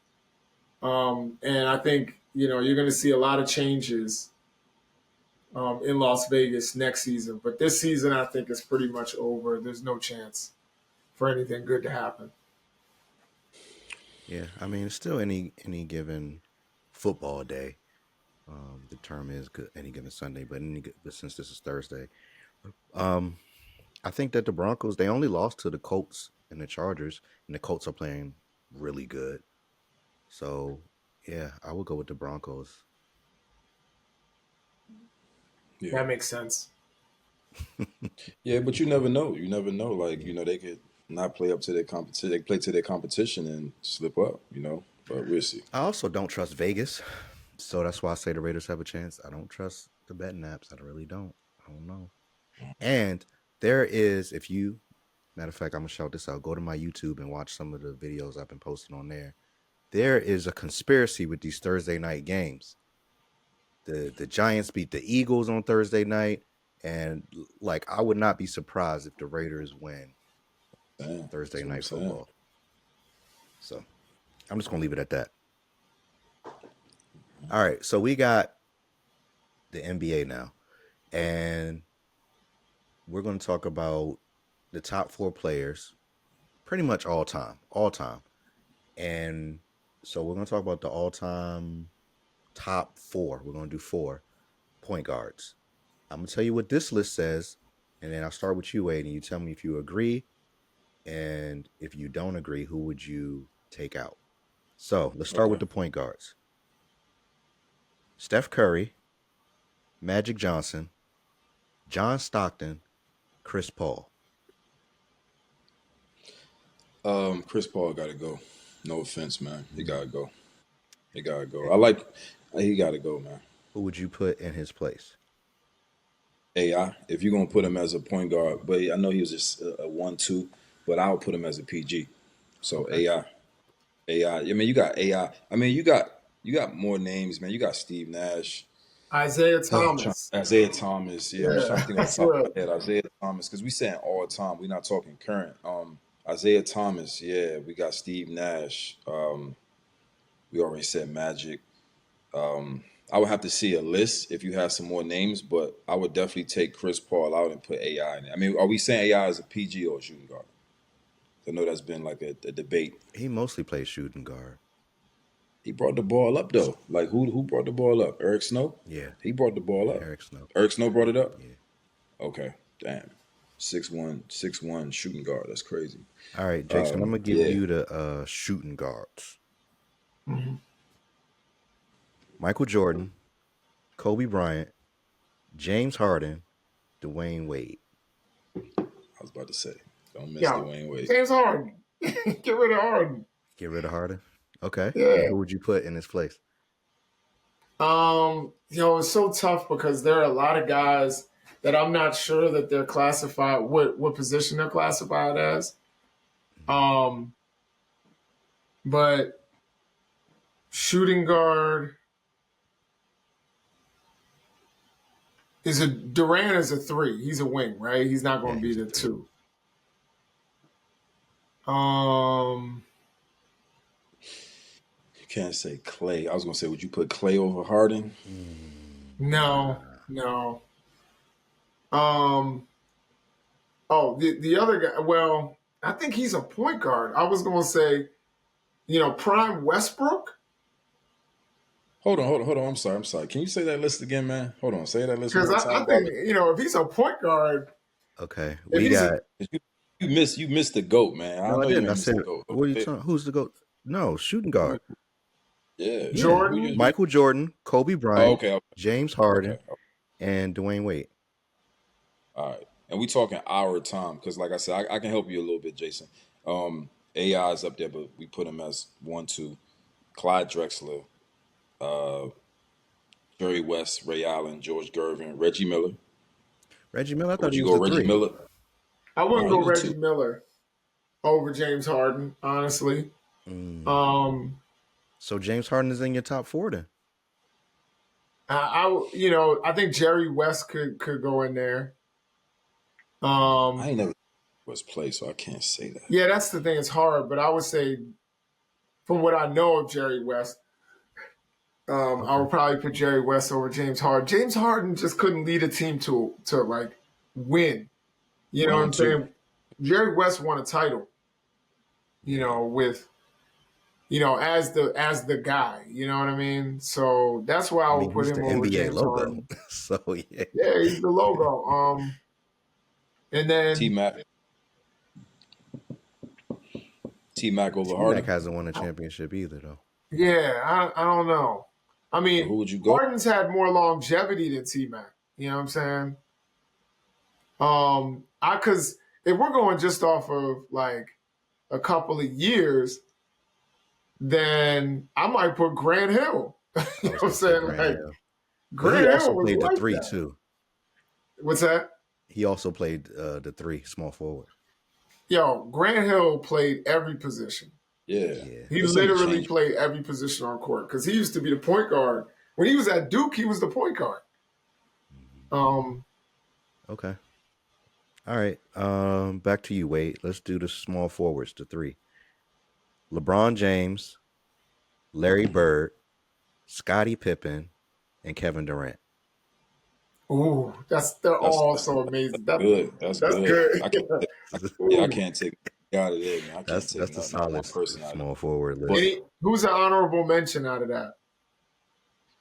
and I think you're going to see a lot of changes in Las Vegas next season. But this season, I think is pretty much over. There's no chance for anything good to happen. Yeah, I mean, it's still any given football day. The term is good, any given Sunday, but since this is Thursday, um, I think that the Broncos they only lost to the Colts and the Chargers, and the Colts are playing really good. So yeah, I would go with the Broncos. Yeah. That makes sense. Yeah, but you never know. You never know. Like, they could not play up to their competition. They play to their competition and slip up. But we'll see. I also don't trust Vegas, so that's why I say the Raiders have a chance. I don't trust the betting apps. I really don't. I don't know. And there is, if you, matter of fact, I'm gonna shout this out. Go to my YouTube and watch some of the videos I've been posting on there. There is a conspiracy with these Thursday night games. The Giants beat the Eagles on Thursday night, and like I would not be surprised if the Raiders win Damn, Thursday that's what I'm night saying. football. So I'm just gonna leave it at that. All right, so we got the NBA now, and we're going to talk about the top four players, pretty much all time. And so we're going to talk about the all time top four. We're going to do four point guards. I'm going to tell you what this list says, and then I'll start with you, Wade, and you tell me if you agree. And if you don't agree, who would you take out? So let's start with Okay. the point guards: Steph Curry, Magic Johnson, John Stockton, Chris Paul. Chris Paul got to go. No offense, man. He got to go. He got to go. He got to go, man. Who would you put in his place? AI, if you're going to put him as a point guard, but I know he was just a 1-2, but I'll put him as a PG. So Okay. AI. AI. I mean, you got AI. I mean, you got more names, man. You got Steve Nash. Isaiah Thomas. Isaiah Thomas. Yeah, I'm just trying to Yeah, think off that's the top what. of my head. Isaiah Thomas, because we saying all time. We're not talking current. Isaiah Thomas. Yeah, we got Steve Nash. We already said Magic. I would have to see a list if you have some more names, but I would definitely take Chris Paul out and put AI in it. I mean, are we saying AI is a PG or a shooting guard? I know that's been like a debate. He mostly plays shooting guard. He brought the ball up though. Like who brought the ball up? Eric Snow. Yeah, He brought the ball yeah, up. Eric Snow. Eric Snow brought it up. Yeah. Okay, damn. 6'1", shooting guard. That's crazy. All right, Jason, I'm gonna give Yeah. you the shooting guards: Mm-hmm. Michael Jordan, Kobe Bryant, James Harden, Dwayne Wade. I was about to say, don't miss Yeah, Dwayne Wade. James Harden. Get rid of Harden. Get rid of Harden. Okay. Yeah. And who would you put in his place? It's so tough because there are a lot of guys that I'm not sure that they're classified what position they're classified as. But shooting guard Durant is a 3. He's a wing, right? He's not going to be the 2. You can't say Clay. I was gonna say, would you put Clay over Harden? No. The other guy. Well, I think he's a point guard. I was going to say, prime Westbrook. Hold on. I'm sorry. Can you say that list again, man? Hold on. Say that list one Because more time. I think if he's a point guard. Okay, we got. You missed the GOAT, man. No, I didn't. I said, the GOAT. what are you talking? Who's the GOAT? No, shooting guard. Yeah, Jordan, Michael Jordan, Kobe Bryant, okay. James Harden, Okay. and Dwayne Wade. All right, and we talking our time because, like I said, I can help you a little bit, Jason. AI is up there, but we put him as 1, 2. Clyde Drexler, Jerry West, Ray Allen, George Gervin, Reggie Miller. Reggie Miller, I thought Would he you was go the Reggie 3. Miller? I wouldn't No, go he was Reggie 2. Miller over James Harden, honestly. So James Harden is in your top 4 then. I think Jerry West could go in there. I ain't never was play, so I can't say that. Yeah, that's the thing. It's hard, but I would say, from what I know of Jerry West, I would probably put Jerry West over James Harden. James Harden just couldn't lead a team to like win. You know what I'm saying? Jerry West won a title. With as the guy. You know what I mean? So that's why I would put he's him the over NBA James logo. Harden. So yeah. Yeah, he's the logo. And then T-Mac over T-Mac Harden. hasn't won a championship either, though. Yeah, I don't know. I mean, who would you go? Harden's had more longevity than T-Mac. You know what I'm saying? Because if we're going just off of like a couple of years, then I might put Grant Hill. You know what I'm saying? Like Grant Hill also was played like the 3 that. too. What's that? He also played the 3 small forward. Yo, Grant Hill played every position. Yeah. He literally played every position on court because he used to be the point guard. When he was at Duke, he was the point guard. Okay. All right. Back to you, Wade. Let's do the small forwards, the 3. LeBron James, Larry Bird, Scottie Pippen, and Kevin Durant. Ooh, they're all so amazing. Good. That's good. I can't take out of there, man. I can't That's take a solid small forward list. Who's an honorable mention out of that?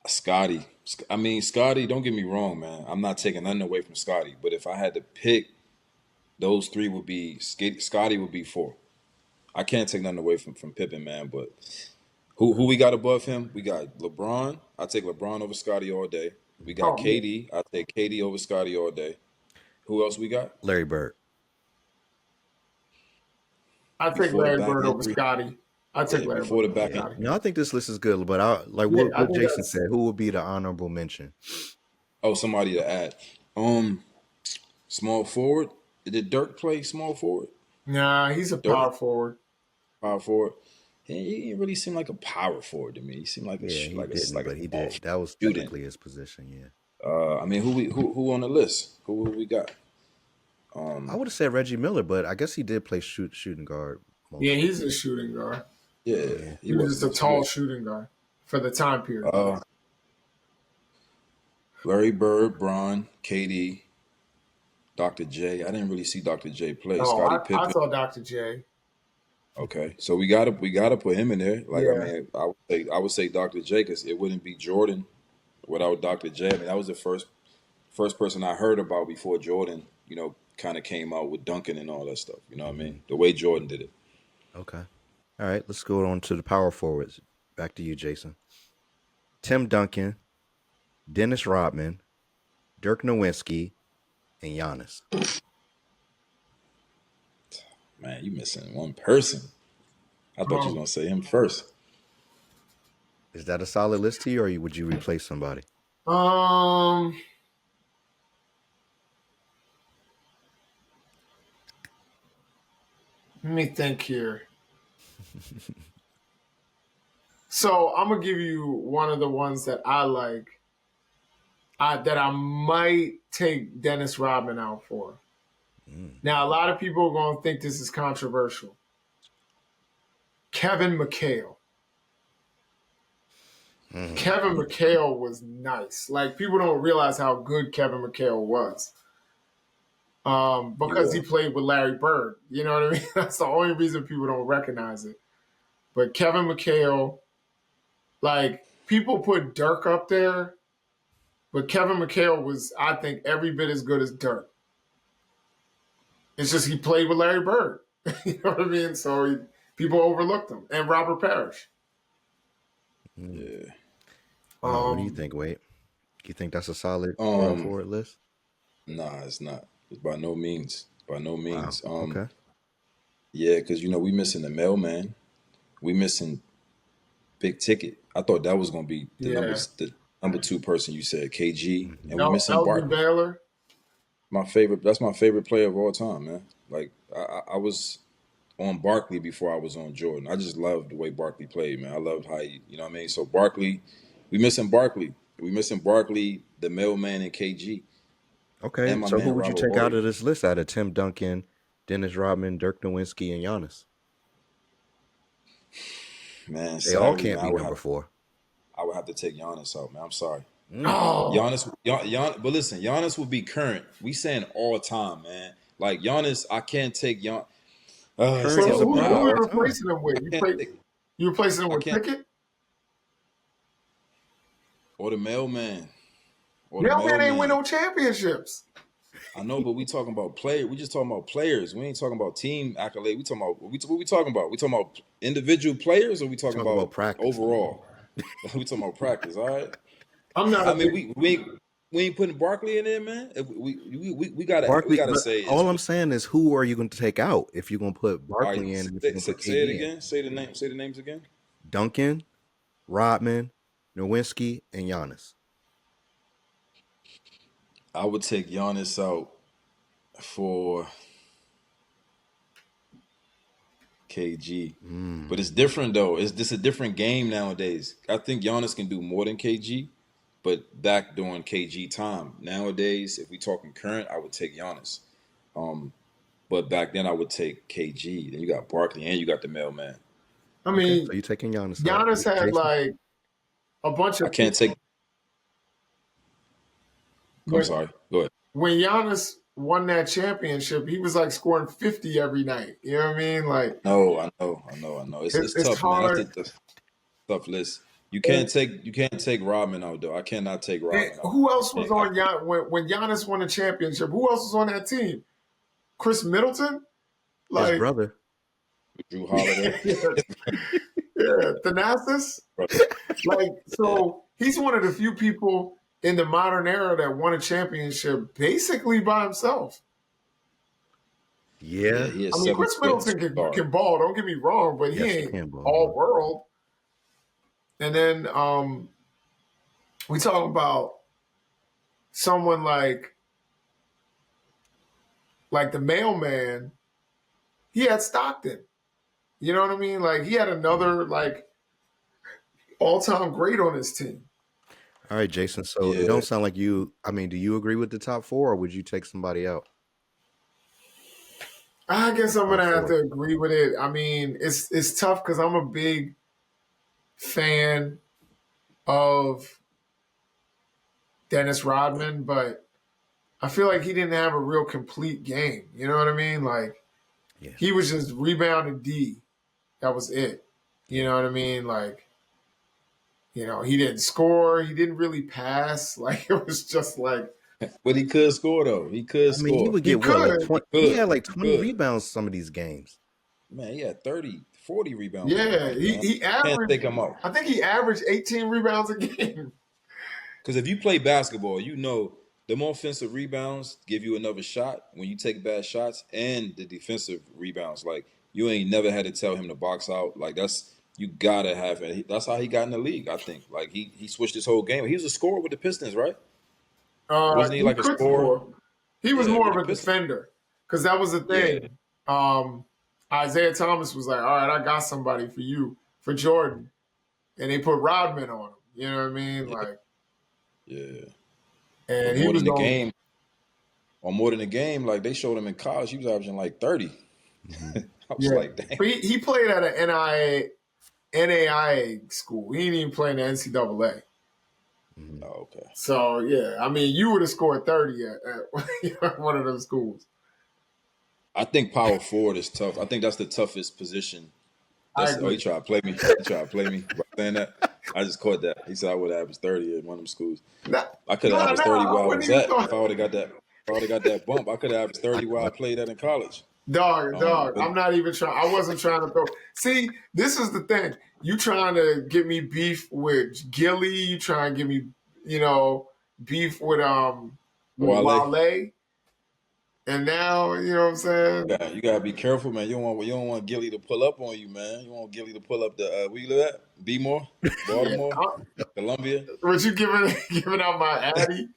Scotty. I mean, Scotty, don't get me wrong, man. I'm not taking nothing away from Scotty. But if I had to pick, those 3 would be Scotty would be 4. I can't take nothing away from Pippen, man. But who we got above him? We got LeBron. I take LeBron over Scotty all day. We got KD. I take KD over Scotty all day. Who else we got? Larry Bird. I take Larry Bird over Scotty. I take Larry Bird over Scotty. No, I think this list is good, but what Jason said, who would be the honorable mention? Oh, somebody to add. Small forward. Did Dirk play small forward? Nah, he's a power forward. Power forward. He didn't really seem like a power forward to me. He seemed like he did. That was technically his position. Yeah. I mean, who on the list? Who we got? I would have said Reggie Miller, but I guess he did play shooting guard. Yeah, he's a shooting guard. Yeah, he was just a tall shooting guard for the time period. Larry Bird, Bron, KD, Dr. J. I didn't really see Dr. J play. Scottie Pippen. I saw Dr. J. Okay, so we gotta put him in there. Like I Yeah. mean, I would say Dr. J because it wouldn't be Jordan without Dr. J. I mean, that was the first person I heard about before Jordan. Kind of came out with Duncan and all that stuff. You know what I Hmm. mean? The way Jordan did it. Okay. All right. Let's go on to the power forwards. Back to you, Jason. Tim Duncan, Dennis Rodman, Dirk Nowitzki, and Giannis. Man, you missing one person. I thought you was Um, gonna say him first. Is that a solid list to you, or would you replace somebody? um, let me think here. So I'm gonna give you one of the ones that I like. That I might take Dennis Rodman out for. Mm. Now, a lot of people are going to think this is controversial. Kevin McHale. Mm. Kevin McHale was nice. Like, people don't realize how good Kevin McHale was He because he was. played with Larry Bird. You know what I mean? That's the only reason people don't recognize it. But Kevin McHale, like, people put Dirk up there, but Kevin McHale was, I think, every bit as good as Dirk. It's just he played with Larry Bird. You know what I mean? So people overlooked him. And Robert Parrish. Mm. Yeah. What do you Um, think, Wade? Do you think that's a solid power Um. forward list? Nah, it's not. It's by no means. By no Wow. means. Okay. Yeah, because we missing the mailman. We missing big ticket. I thought that was gonna be yeah. the number two person you said, KG, and Hmm. we missing Elgin Barkley. Baylor. My favorite. That's my favorite player of all time, man. Like I was on Barkley before I was on Jordan. I just loved the way Barkley played, man. I loved how you know what I mean. So Barkley, we missing Barkley. We missing Barkley, the mailman, and KG, and Okay. my So who man would you Robert take out Horry. of this list? Out of Tim Duncan, Dennis Rodman, Dirk Nowitzki, and Giannis? Man, They all sadly, can't man, be number four. I would have to take Giannis out, man. I'm sorry. Mm. Oh, But listen, Giannis will be current. We saying all time, man. Like Giannis, I can't take Gian. It's Current so is a tough, part man. of who are all you time. replacing him with? I can't take. You replacing him I with can't. Pickett? Or the mailman. Or the Mailman ain't win mailman. no championships. I know, but we talking about player. We just talking about players. We ain't talking about team accolade. We talking about what we talking about. We talking about individual players, or we talking Talk about about practice. overall. We talking about practice. All right. I'm not I a mean, big. we ain't putting Barkley in there, man. We gotta Barkley, but say is all I'm saying is, who are you going to take out if you're going to put all right. Barkley in and if you're going to put Say it KD in? again. Say the name. Say the names again. Duncan, Rodman, Nowinski, and Giannis. I would take Giannis out for KG. Mm. But it's different though. It's just a different game nowadays. I think Giannis can do more than KG, but back during KG time. Nowadays, if we talking current, I would take Giannis. Um, but back then I would take KG. Then you got Barkley and you got the mailman. I Okay, mean, so you're taking Giannis out. Giannis had Jason? like a bunch I of can't take I'm when sorry. Go ahead. when Giannis won that championship, he was like scoring 50 every night. You know what I mean? Like No, I know. It's it's tough, man. hard. That's a tough list. And, You can't take Rodman out though. I cannot take and Rodman out. who else was I on when Giannis won the championship? Who else was on that team? Chris Middleton? His Like, brother. Drew yeah, Holiday. yeah, Thanasis? Like, Yeah. so he's one of the few people in the modern era that won a championship basically by himself. Yeah, Yeah. he I is mean, seven Chris foot Middleton star. can ball, don't get me wrong, but he Yes, he ain't can, ball. all world. And then we talk about someone like the mailman, he had Stockton. You know what I mean? Like he had Mhm. another like all-time great on his team. All right, Jason. So it Yeah, don't sound like you. I mean, do you agree with the top four, or would you take somebody out? I guess I'm Power gonna have to forward. agree with it. I mean, it's tough because I'm a big fan of Dennis Rodman, but I feel like he didn't have a real complete game. You know what I mean? Like Yeah. he was just rebounding D. That was it. You know what I mean? Like, he didn't score. He didn't really pass. Like, it was just like But he could score though. He could I mean, he score. would he get what, like could. 20? He Good. had like He 20 could. rebounds some of these games. Man, he had 30, 40 rebounds one Yeah, game, he man. he Can't averaged. take him out. I think he averaged 18 rebounds a game. Because if you play basketball, you know them offensive rebounds give you another shot when you take bad shots, and the defensive rebounds. Like you ain't never had to tell him to box out. Like that's you gotta have it. That's how he got in the league. I think. Like he switched his whole game. He was a scorer with the Pistons, right? Wasn't he He like a could scorer? score. He was Yeah, more with the of a Pistons. defender because that was the Yeah, thing. Isaiah Thomas was like, "All right, I got somebody for you for Jordan," and they put Rodman on him. You know what I mean? yeah, Like, yeah. But and he more was than the going. game, or more than the game, like they showed him in college, he was averaging like 30. Hmm. I was Yeah, like, dang. but he played at an NAIA school. He didn't even play in the NCAA. Hmm. Oh, okay. So yeah, I mean, you would have scored 30 at one of those schools. I think power forward is tough. I think that's the toughest position. I He agree. tried to play me. He tried to play me by saying that. I just caught that. He said I would have averaged 30 at one of them schools. No, I could have no, averaged no, 30 I where I wouldn't was even at. thought. If I would have got that, if I would have got that bump, I could have averaged 30 where I played at in college. Dog, But I'm not even trying. I wasn't trying to throw. See, this is the thing. You trying to get me beef with Gilly? You trying to get me, beef with Wale, Wale? And now, you know what I'm saying? you gotta be careful, man. You don't want Gilly to pull up on you, man. You want Gilly to pull up the where you live at? Bmore, Yeah, Baltimore, Columbia. but you giving out my addy?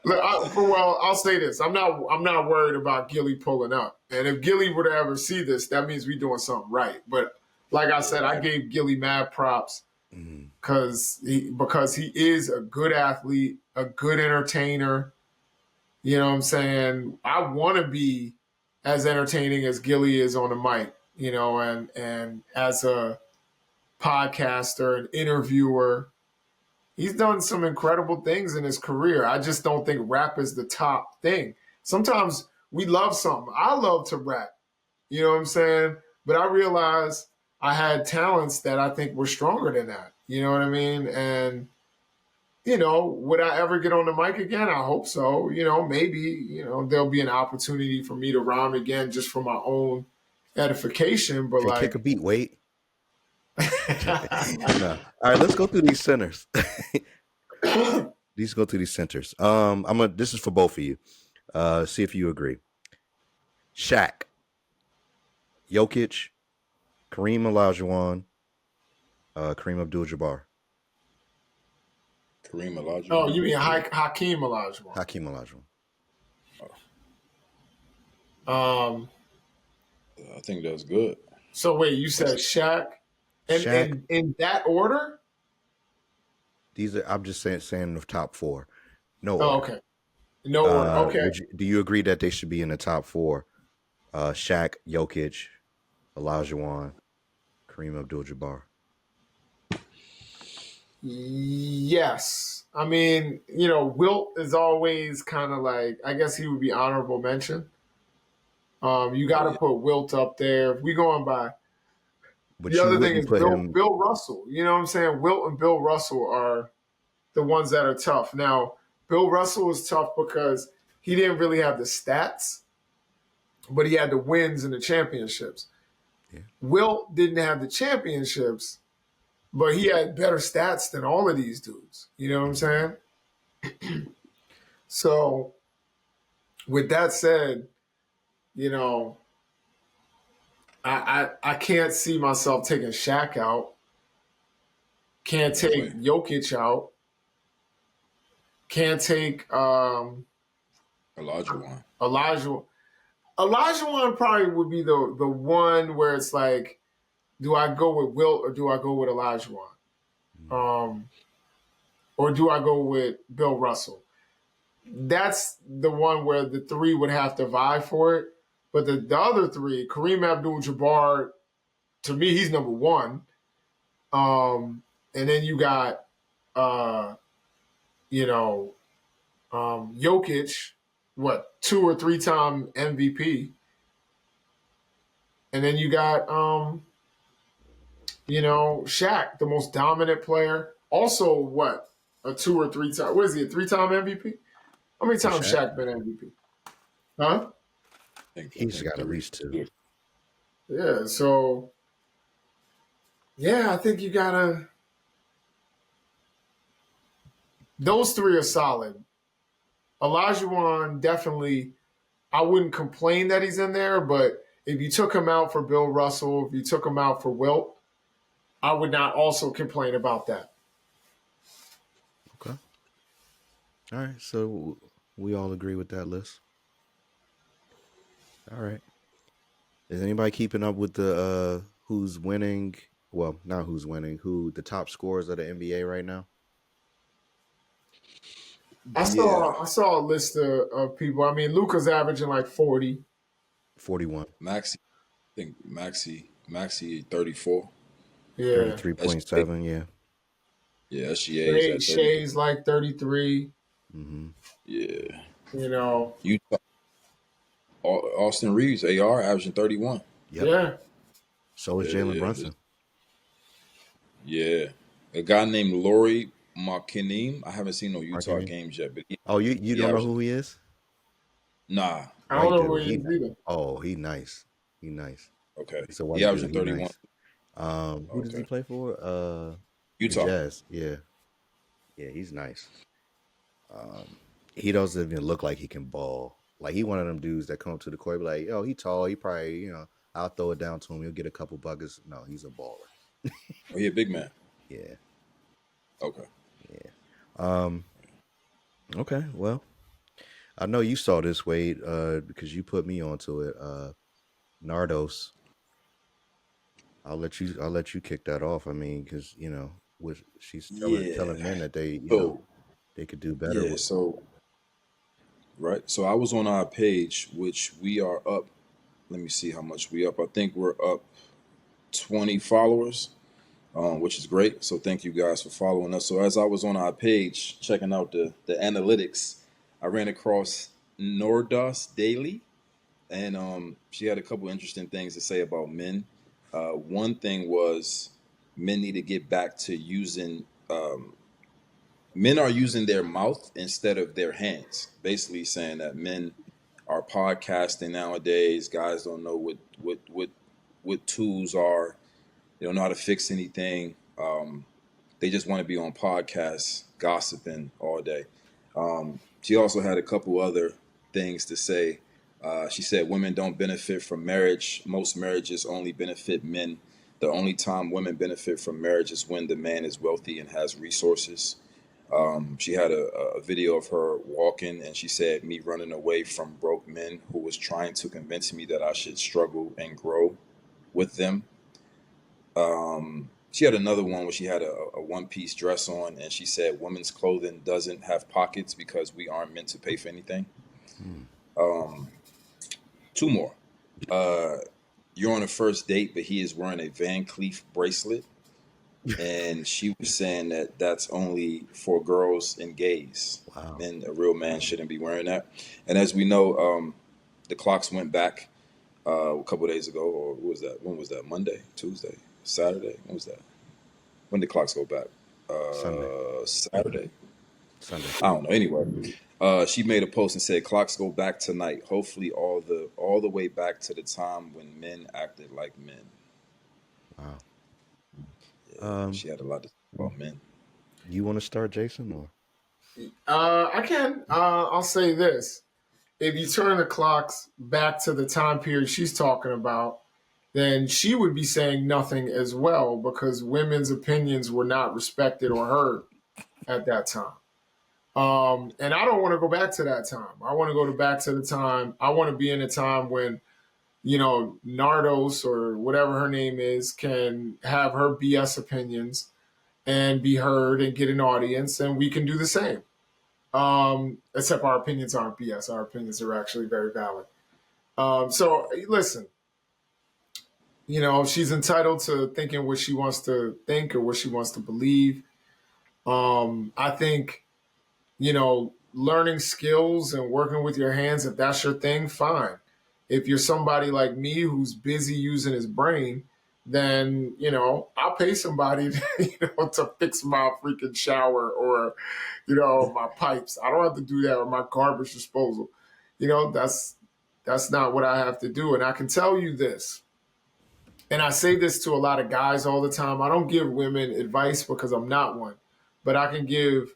Look, I'll say this: I'm not worried about Gilly pulling up. And if Gilly were to ever see this, that means we doing something right. But like I said, I gave Gilly mad props Hmm. because he is a good athlete, a good entertainer. You know what I'm saying? I want to be as entertaining as Gilly is on the mic. And as a podcaster, an interviewer, he's done some incredible things in his career. I just don't think rap is the top thing. Sometimes we love something. I love to rap. You know what I'm saying? But I realized I had talents that I think were stronger than that. You know what I mean? And would I ever get on the mic again? I hope so. Maybe, there'll be an opportunity for me to rhyme again just for my own edification. But Hey, kick a like, beat. Wait. No. All right, let's go through these centers. These go through these centers. This is for both of you. See if you agree. Shaq, Jokic, Kareem Olajuwon, Kareem Abdul-Jabbar, Kareem oh, Olajuwon. you mean Hakeem Olajuwon? Hakeem Olajuwon. Um, I think that's good. so wait, you That's said Shaq, and Shaq. in that order? These are. I'm just saying the top four. No Oh, order. okay, no order. Okay, Do you agree that they should be in the top four? Shaq, Jokic, Olajuwon, Kareem Abdul-Jabbar. yes. I mean, Wilt is always kind of like, I guess he would be honorable mention. You got Oh to yeah. put Wilt up there. If we going by the But you other thing wouldn't is put him. Bill Russell. You know what I'm saying? Wilt and Bill Russell are the ones that are tough. Now, Bill Russell is tough because he didn't really have the stats, but he had the wins and the championships. Yeah. Wilt didn't have the championships, but he had better stats than all of these dudes. You know what I'm saying? So, with that said, you know, I can't see myself taking Shaq out. Can't No take way. Jokic out. Can't take Olajuwon. Elijah. Elijah probably would be the one where it's like, do I go with Wilt or do I go with Elijah? Or do I go with Bill Russell? That's the one where the three would have to vie for it. But the other three, Kareem Abdul-Jabbar, to me, he's number one. And then you got, Jokic, what, 2 or 3 time MVP. And then you got Shaq, the most dominant player. Also, what, a 2 or 3 time? What is he? A 3-time MVP? How many For times Shaq, Shaq been MVP? Huh? I he's think got at three. least two. Yeah. So yeah, I think you gotta. Those three are solid. Olajuwon definitely. I wouldn't complain that he's in there, but if you took him out for Bill Russell, if you took him out for Wilt, I would not also complain about that. Okay. All right. So we all agree with that list. All right. Is anybody keeping up with the who's winning? Well, not who's winning. Who the top scorers of the NBA right now? I Yeah, saw I saw a list of people. I mean, Luca's averaging like 40. 41. Maxi. I think Maxi 34. Yeah. SGA, 33.7. Yeah. yeah, SGA is at 33. Shay's like 33. Mm-hmm. Yeah, You know. Utah. Austin Reeves, AR averaging 31. Yep. Yeah. So is Yeah, Jalen yeah, Brunson. yeah. A guy named Laurie McKinney. I haven't seen no Utah Marketing. games yet, but Oh, you he don't know averaging. who he is? Nah, I Oh, don't you know who do. he is either. He nice. He nice. okay. He's a He white dude. averaging He 31. nice. Who does he Okay, play for? The Utah. Jazz. Yeah. Yeah, he's nice. He doesn't even look like he can ball. Like he one of them dudes that come to the court be like, oh, he tall. He probably, I'll throw it down to him. He'll get a couple buckets. No, he's a baller. Oh, he a big man. Yeah. Okay. Yeah. Um. Okay. Well, I know you saw this, Wade, because you put me onto it. Nardos. I'll let you kick that off. I mean, because with she's Yeah. telling men that they So they could do better yeah. with. So right. So I was on our page, which we are up. Let me see how much we up. I think we're up 20 followers, which is great. So thank you guys for following us. So as I was on our page checking out the analytics, I ran across Nordos Daily, and she had a couple interesting things to say about men. One thing was men need to get back to using. Men are using their mouth instead of their hands. Basically, saying that men are podcasting nowadays. Guys don't know what tools are. They don't know how to fix anything. They just want to be on podcasts, gossiping all day. She also had a couple other things to say. She said women don't benefit from marriage. Most marriages only benefit men. The only time women benefit from marriage is when the man is wealthy and has resources. She had a video of her walking, and she said, "Me running away from broke men who was trying to convince me that I should struggle and grow with them." She had another one where she had a one piece dress on, and she said, "Women's clothing doesn't have pockets because we aren't meant to pay for anything." Hmm. Two more. Uh, you're on a first date, but he is wearing a Van Cleef bracelet, and she was saying that that's only for girls and gays. Wow. Men, a real man shouldn't be wearing that. And as we know, the clocks went back a couple days ago, or what was that? When was that? Monday, Tuesday, Saturday? When was that? When did clocks go back? Sunday. Saturday. Sunday. I don't know. Anyway, she made a post and said, "Clocks go back tonight. Hopefully, all the way back to the time when men acted like men." Wow. Yeah, Um, she had a lot to say about men. you want to start, Jason, or I can. I'll say this: if you turn the clocks back to the time period she's talking about, then she would be saying nothing as well because women's opinions were not respected or heard at that time. And I don't want to go back to that time. I want to go back to the time. I want to be in a time when Nardos or whatever her name is can have her BS opinions and be heard and get an audience, and we can do the same. Except our opinions aren't BS. Our opinions are actually very valid. So listen, she's entitled to thinking what she wants to think or what she wants to believe. I think, learning skills and working with your hands, if that's your thing, fine. If you're somebody like me who's busy using his brain, then I'll pay somebody to fix my freaking shower or my pipes. I don't have to do that or my garbage disposal. That's not what I have to do. And I can tell you this, and I say this to a lot of guys all the time. I don't give women advice because I'm not one, but I can give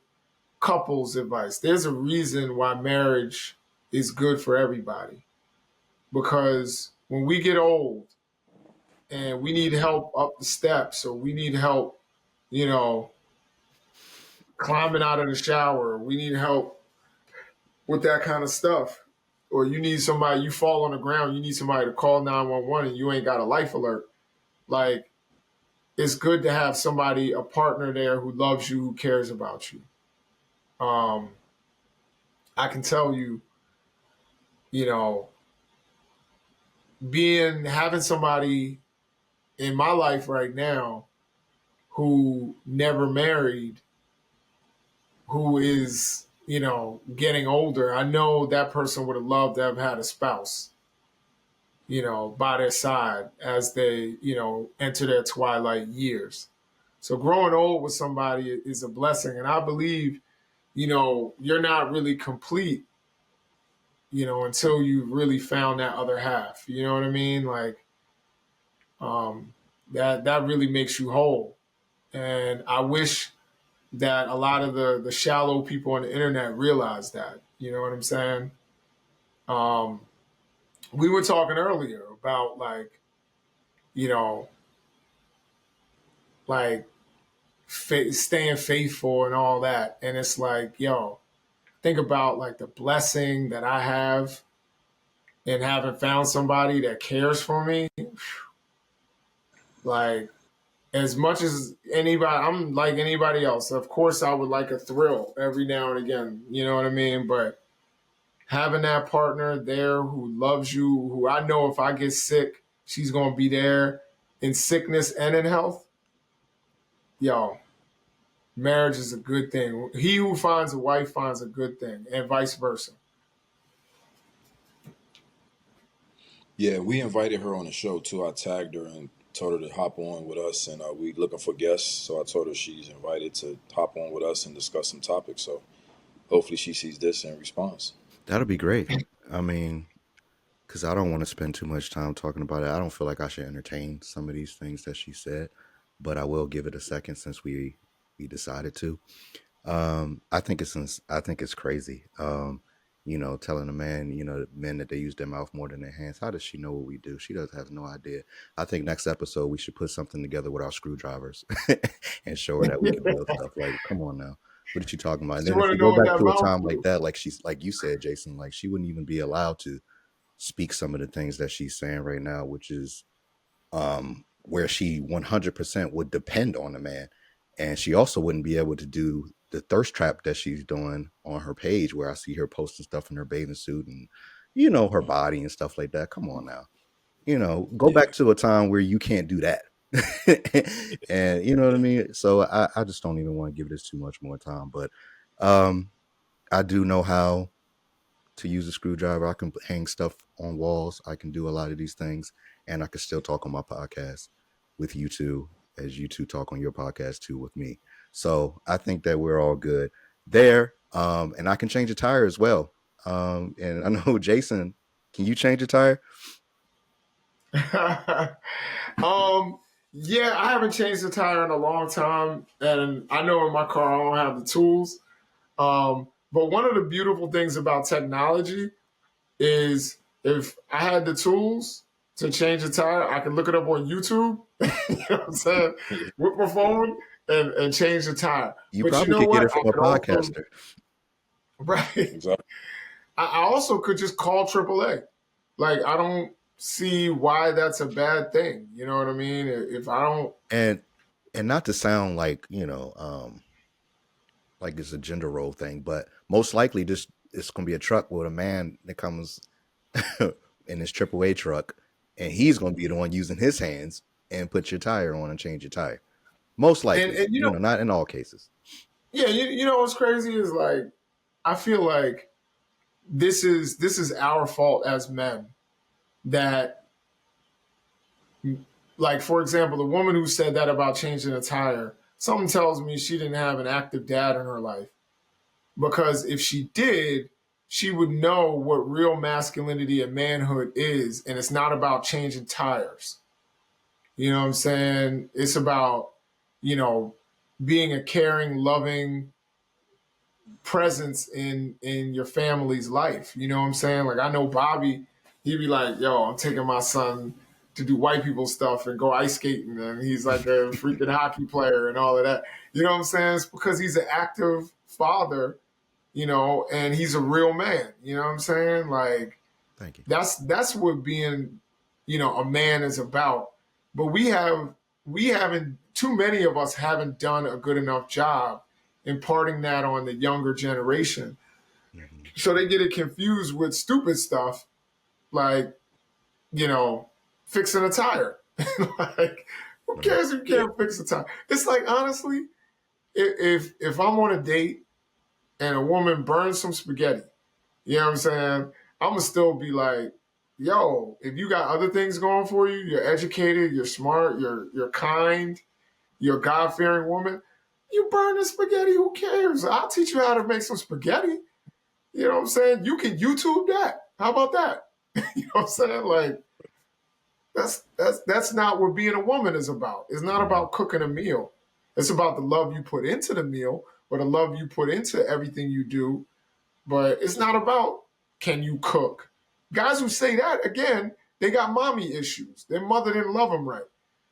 couples advice. There's a reason why marriage is good for everybody, because when we get old and we need help up the steps, or we need help, you know, climbing out of the shower, we need help with that kind of stuff, or you need somebody, you fall on the ground, you need somebody to call 911 and you ain't got a life alert. Like, it's good to have somebody, a partner there who loves you, who cares about you. Um, I can tell you, you know, having somebody in my life right now who never married, who is, getting older. I know that person would have loved to have had a spouse, by their side as they, enter their twilight years. So growing old with somebody is a blessing. And I believe, you're not really complete, until you've really found that other half. You know what I mean? Like, that really makes you whole. And I wish that a lot of the shallow people on the internet realize that. You know what I'm saying? Um, we were talking earlier about you know, like staying faithful and all that. And it's like, yo, think about like the blessing that I have in having found somebody that cares for me. Like, as much as anybody, I'm like anybody else. Of course, I would like a thrill every now and again. You know what I mean? But having that partner there who loves you, who I know if I get sick, she's going to be there in sickness and in health. Yo, marriage is a good thing. He who finds a wife finds a good thing, and vice versa. Yeah, we invited her on the show too. I tagged her and told her to hop on with us, and we looking for guests. So I told her she's invited to hop on with us and discuss some topics. So hopefully she sees this and responds. That'll be great. I mean, because I don't want to spend too much time talking about it. I don't feel like I should entertain some of these things that she said, but I will give it a second since we decided to. I think it's crazy. Telling a man, men that they use their mouth more than their hands. How does she know what we do? She does have no idea. I think next episode we should put something together with our screwdrivers and show her that we can build stuff. Like, come on now. What are you talking about? And You then if want to we know go what back that to a mouth time like do? that, like she's like you said, Jason, like she wouldn't even be allowed to speak some of the things that she's saying right now, which is where she 100% would depend on a man. And she also wouldn't be able to do the thirst trap that she's doing on her page, where I see her posting stuff in her bathing suit and, her body and stuff like that. Come on now. Go Yeah, back to a time where you can't do that. And you know what I mean? So I just don't even want to give this too much more time. But um, I do know how to use a screwdriver. I can hang stuff on walls. I can do a lot of these things, and I can still talk on my podcast with you two, as you two talk on your podcast too with me. So I think that we're all good there. And I can change a tire as well. And I know Jason, can you change a tire? um, yeah, I haven't changed the tire in a long time, and I know in my car I don't have the tools. But one of the beautiful things about technology is if I had the tools to change a tire, I can look it up on YouTube. You know what I'm saying? yeah, With my phone and change the tire. You But you probably know could get what? it I from a could also podcaster. right. exactly. I also could just call AAA. Like, I don't see why that's a bad thing. You know what I mean? If I don't, And not to sound like, like it's a gender role thing, but most likely this it's gonna be a truck with a man that comes in his AAA truck, and he's gonna be the one using his hands and put your tire on and change your tire. Most likely, and not in all cases. yeah, you know what's crazy is like I feel like this is our fault as men that, like, for example, the woman who said that about changing a tire, something tells me she didn't have an active dad in her life. Because if she did, she would know what real masculinity and manhood is. And it's not about changing tires. You know what I'm saying? It's about, you know, being a caring, loving presence in your family's life. You know what I'm saying? Like, I know Bobby, he'd be like, yo, I'm taking my son to do white people stuff and go ice skating, and he's like a freaking hockey player and all of that. You know what I'm saying? It's because he's an active father, you know, and he's a real man. You know what I'm saying? Like, Thank you. that's what being, you know, a man is about. But we haven't, too many of us haven't done a good enough job imparting that on the younger generation. Mm-hmm. So they get it confused with stupid stuff like, you know, fixing a tire. Like, who Right. cares if you can't fix a tire? It's like, honestly, if I'm on a date and a woman burns some spaghetti, you know what I'm saying? I'm gonna still be like, yo, if you got other things going for you, you're educated, you're smart, you're kind, you're a God-fearing woman, you burn the spaghetti, who cares? I'll teach you how to make some spaghetti. You know what I'm saying? You can YouTube that. How about that? You know what I'm saying? Like, that's not what being a woman is about. It's not Mm-hmm. about cooking a meal. It's about the love you put into the meal or the love you put into everything you do. But it's not about, can you cook? Guys who say that, again, they got mommy issues. Their mother didn't love them right.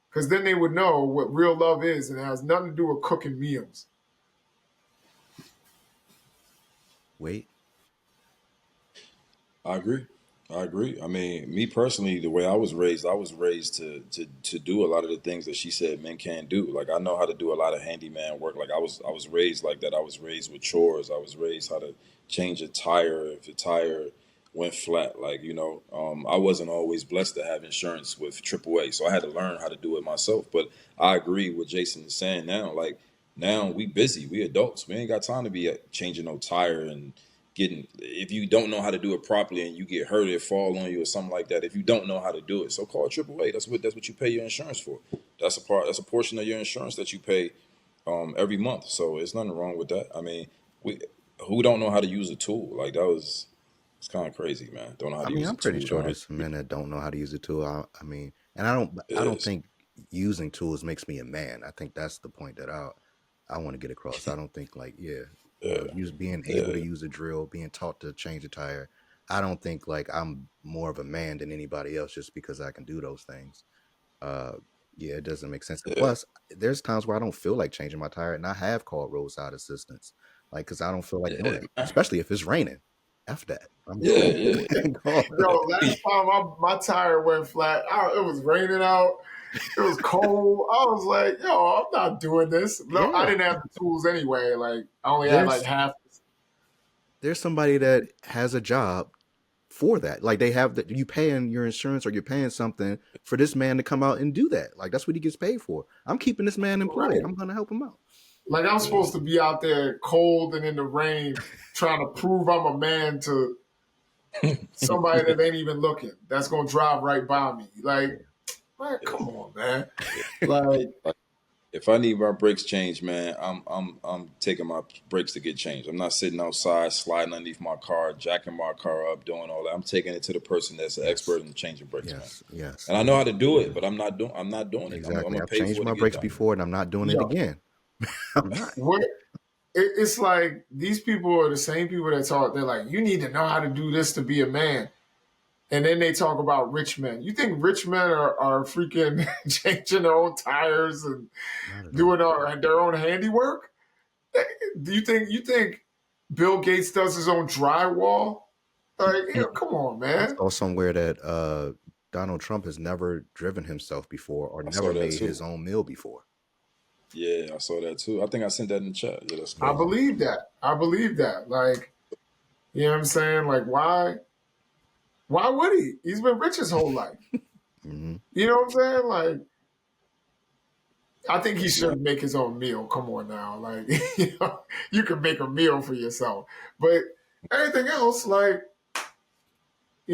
Because then they would know what real love is, and it has nothing to do with cooking meals. Wait. I agree. I agree. I mean, me personally, the way I was raised to do a lot of the things that she said men can't do. Like, I know how to do a lot of handyman work. Like, I was raised like that. I was raised with chores. I was raised how to change a tire if a tire went flat. Like, you know, I wasn't always blessed to have insurance with AAA, so I had to learn how to do it myself. But I agree with Jason is saying now. Like, now we busy, we adults. We ain't got time to be changing no tire and getting, if you don't know how to do it properly and you get hurt, it fall on you or something like that. If you don't know how to do it, so call AAA. That's what you pay your insurance for. That's a portion of your insurance that you pay every month. So there's nothing wrong with that. I mean, we who don't know how to use a tool, like that was, it's kind of crazy, man. Don't know how I to mean, use I'm a pretty tool. sure Don't know how there's some to, men that don't know how to use a tool. I mean, and it I don't is. think using tools makes me a man. I think that's the point that I want to get across. I don't think like, yeah, you know, Yeah, being able to yeah, use a drill, being taught to change a tire. I don't think like I'm more of a man than anybody else just because I can do those things. Uh, yeah, it doesn't make sense. And yeah, plus, there's times where I don't feel like changing my tire, and I have called roadside assistance, like because I don't feel like doing yeah, it, man. especially if it's raining. After that, I'm Yeah, yeah, yeah. Yo, last time my tire went flat, it was raining out. It was cold. I was like, yo, I'm not doing this. No, I yeah. didn't have the tools anyway. Like, I only had like There's half. there's somebody that has a job for that. Like they have that you paying your insurance or you're paying something for this man to come out and do that. Like that's what he gets paid for. I'm keeping this man employed. Right. I'm gonna help him out. Like, I'm Yeah. supposed to be out there cold and in the rain trying to prove I'm a man to somebody that ain't even looking. That's gonna drive right by me. Yeah. Like, man, come on, man. Like, Like, if I need my brakes changed, man, I'm taking my brakes to get changed. I'm not sitting outside sliding underneath my car, jacking my car up, doing all that. I'm taking it to the person that's an Yes. expert in changing brakes, man. Yes. Yes. And I know how to do it, but I'm not doing it. I'm Exactly. gonna I've pay changed for it to my get brakes done. before and I'm not doing it yo, again. I'm not. what? It's like these people are the same people that talk. They're like, you need to know how to do this to be a man. And then they talk about rich men. You think rich men are freaking changing their own tires and Not at all. doing their own handiwork? Do you think Bill Gates does his own drywall? Like, come on, I man. saw somewhere that Donald Trump has never driven himself before or I never saw that made too. his own meal before. Yeah, I saw that too. I think I sent that in the chat. Yeah, that's I crazy. believe that. I believe that. Like, you know what I'm saying? Like, why? Why would he? He's been rich his whole life. Hmm. You know what I'm saying? Like, I think he Yeah, should make his own meal. Come on now, like, you can make a meal for yourself, but everything else, like,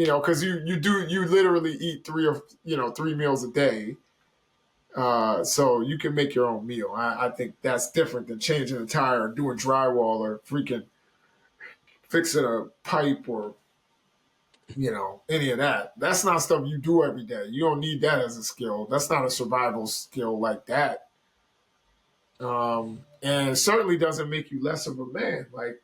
because you literally eat 3 meals a day. So you can make your own meal. I think that's different than changing a tire or doing drywall or freaking fixing a pipe or any of that. That's not stuff you do every day. You don't need that as a skill. That's not a survival skill like that. And it certainly doesn't make you less of a man. Like,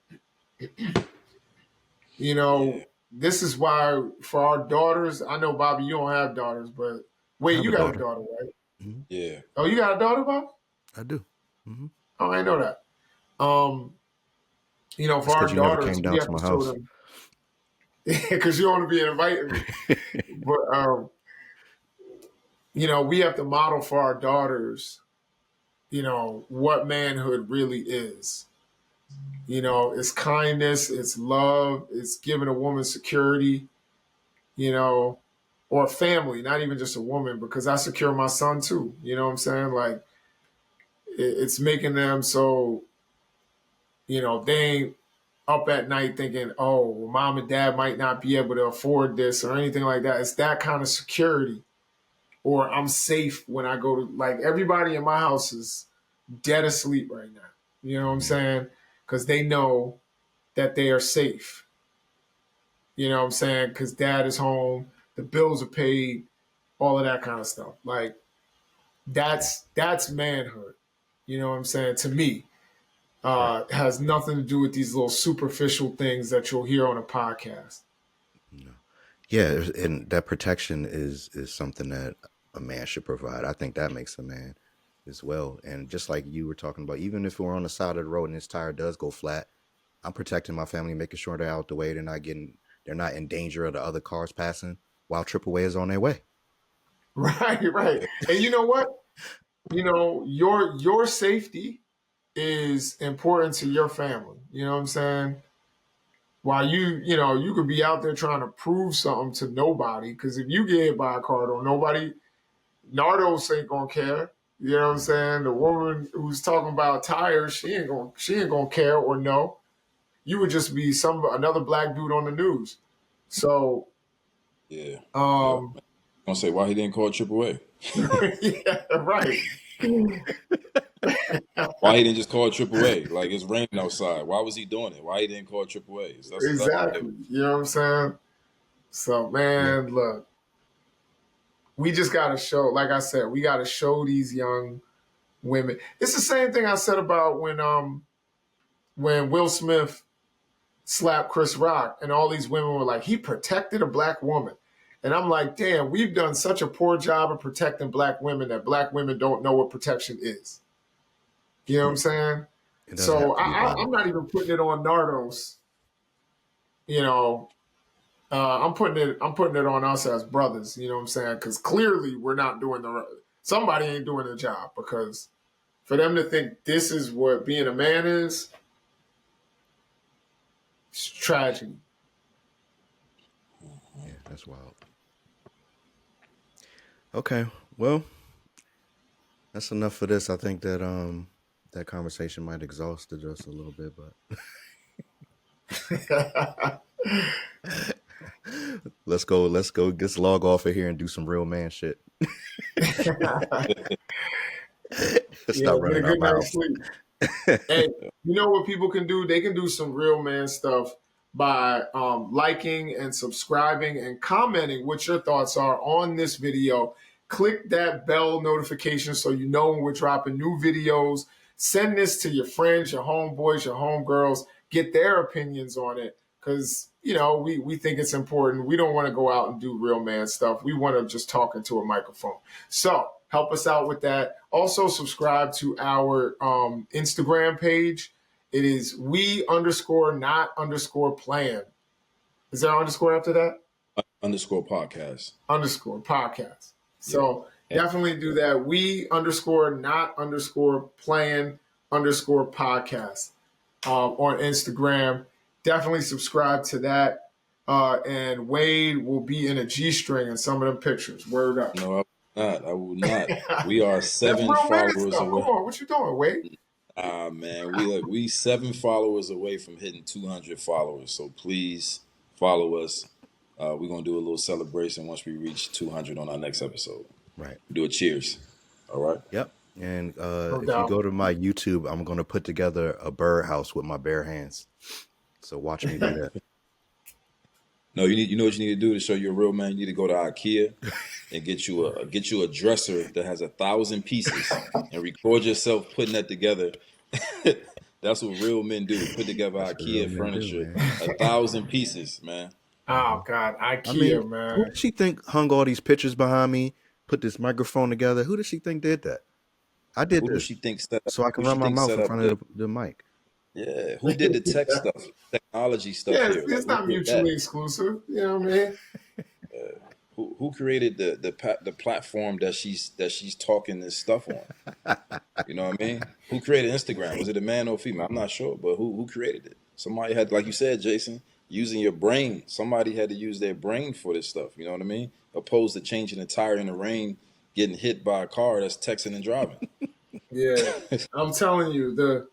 Yeah. this is why for our daughters, I know Bobby, you don't have daughters, but I wait, have you a got a daughter. daughter, right? Hmm. Yeah. Oh, you got a daughter, Bobby? I do. Hmm. Oh, I know that. Um, That's for because our you never daughters, came we down have to to my show house. them because you don't want to be inviting me. But we have to model for our daughters, what manhood really is. It's kindness, it's love, it's giving a woman security, or family, not even just a woman, because I secure my son too. You know what I'm saying? Like, it's making them so, they ain't up at night thinking, oh, well, mom and dad might not be able to afford this or anything like that. It's that kind of security. Or I'm safe when I go to, like, everybody in my house is dead asleep right now. You know what I'm Mhm. saying? Because they know that they are safe. You know what I'm saying? Because dad is home, the bills are paid, all of that kind of stuff. Like, Yeah. that's manhood. You know what I'm saying? To me, Right. has nothing to do with these little superficial things that you'll hear on a podcast. No. Yeah, and that protection is something that a man should provide. I think that makes a man as well. And just like you were talking about, even if we're on the side of the road and this tire does go flat, I'm protecting my family, making sure they're out the way. They're not in danger of the other cars passing while AAA is on their way. Right, right. And you know what? Your safety is important to your family. You know what I'm saying? While you could be out there trying to prove something to nobody, because if you get hit by a car, or nobody, Nardos ain't gonna care. You know what I'm Mhm. saying? The woman who's talking about tires, she ain't gonna care or know. You would just be another black dude on the news. So, Yeah. Yep. um, Gonna say why he didn't call AAA. yeah, right. Why he didn't just call AAA? Like it's raining outside. Why was he doing it? Why he didn't call AAA? That's exactly what they Exactly. You know what I'm saying? So, Yeah. man, look, we just got to show, like I said, we got to show these young women. It's the same thing I said about when Will Smith slapped Chris Rock and all these women were like, he protected a black woman. And I'm like, damn, we've done such a poor job of protecting black women that black women don't know what protection is. You know what I'm saying? It doesn't have So to be I'm violent. not even putting it on Nardos. You know, I'm putting it on us as brothers. You know what I'm saying? Because clearly we're not doing somebody ain't doing the job. Because for them to think this is what being a man is, it's tragedy. Yeah, that's wild. Okay. Well, that's enough for this. I think that that conversation might exhausted us a little bit, but let's go just log off of here and do some real man shit. Yeah, Stop get a running our good night's mouths. sleep. Hey, you know what people can do? They can do some real man stuff by liking and subscribing and commenting what your thoughts are on this video. Click that bell notification so you know when we're dropping new videos. Send this to your friends, your homeboys, your homegirls. Get their opinions on it because, we think it's important. We don't want to go out and do real man stuff. We want to just talk into a microphone. So help us out with that. Also, subscribe to our Instagram page. It is we_not_plan. Is there underscore after that? Underscore podcast. Underscore podcast. Yeah. So definitely do that. We_not_plan_podcast on Instagram. Definitely subscribe to that. And Wade will be in a G string in some of them pictures. Word up. No, I will not. I will not. We are That's 7 real man followers stuff. Come away. on, what you doing, Wade? Ah man, we 7 followers away from hitting 200 followers. So please follow us. We're gonna do a little celebration once we reach 200 on our next episode. Right. Do a cheers. All right. Yep. And No if you doubt. go to my YouTube, I'm going to put together a birdhouse with my bare hands. So watch me do that. No, you know what you need to do to show you're a real man. You need to go to IKEA and get you a dresser that has 1,000 pieces and record yourself putting that together. That's what real men do. Put together That's what real IKEA men do, furniture, man. 1,000 pieces, man. Oh God, I mean, IKEA, who man. did she think hung all these pictures behind me, put this microphone together? Who did she think did that? I did Who does this she think set up? so I Who can she run my think mouth set in up front of the mic. Yeah, who did the tech stuff, technology stuff Yeah, here? Like it's who not did that? mutually exclusive. You know what I mean? Who created the platform that she's talking this stuff on? You know what I mean? Who created Instagram? Was it a man or female? I'm not sure, but who created it? Somebody had, like you said, Jason, using your brain. Somebody had to use their brain for this stuff. You know what I mean? Opposed to changing a tire in the rain, getting hit by a car that's texting and driving. Yeah, I'm telling you, the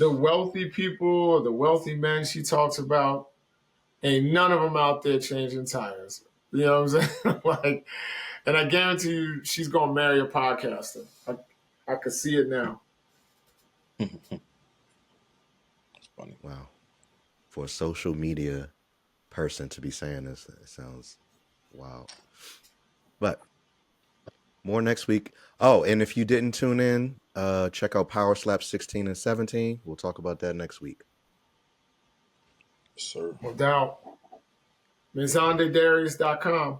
wealthy people, the wealthy men she talks about, ain't none of them out there changing tires. You know what I'm saying? Like, and I guarantee you, she's gonna marry a podcaster. I could see it now. It's funny. Wow. For a social media person to be saying this, it sounds wild. But more next week. Oh, and if you didn't tune in, check out Power Slap 16 and 17. We'll talk about that next week. Sir. No doubt. MizandeDarius.com.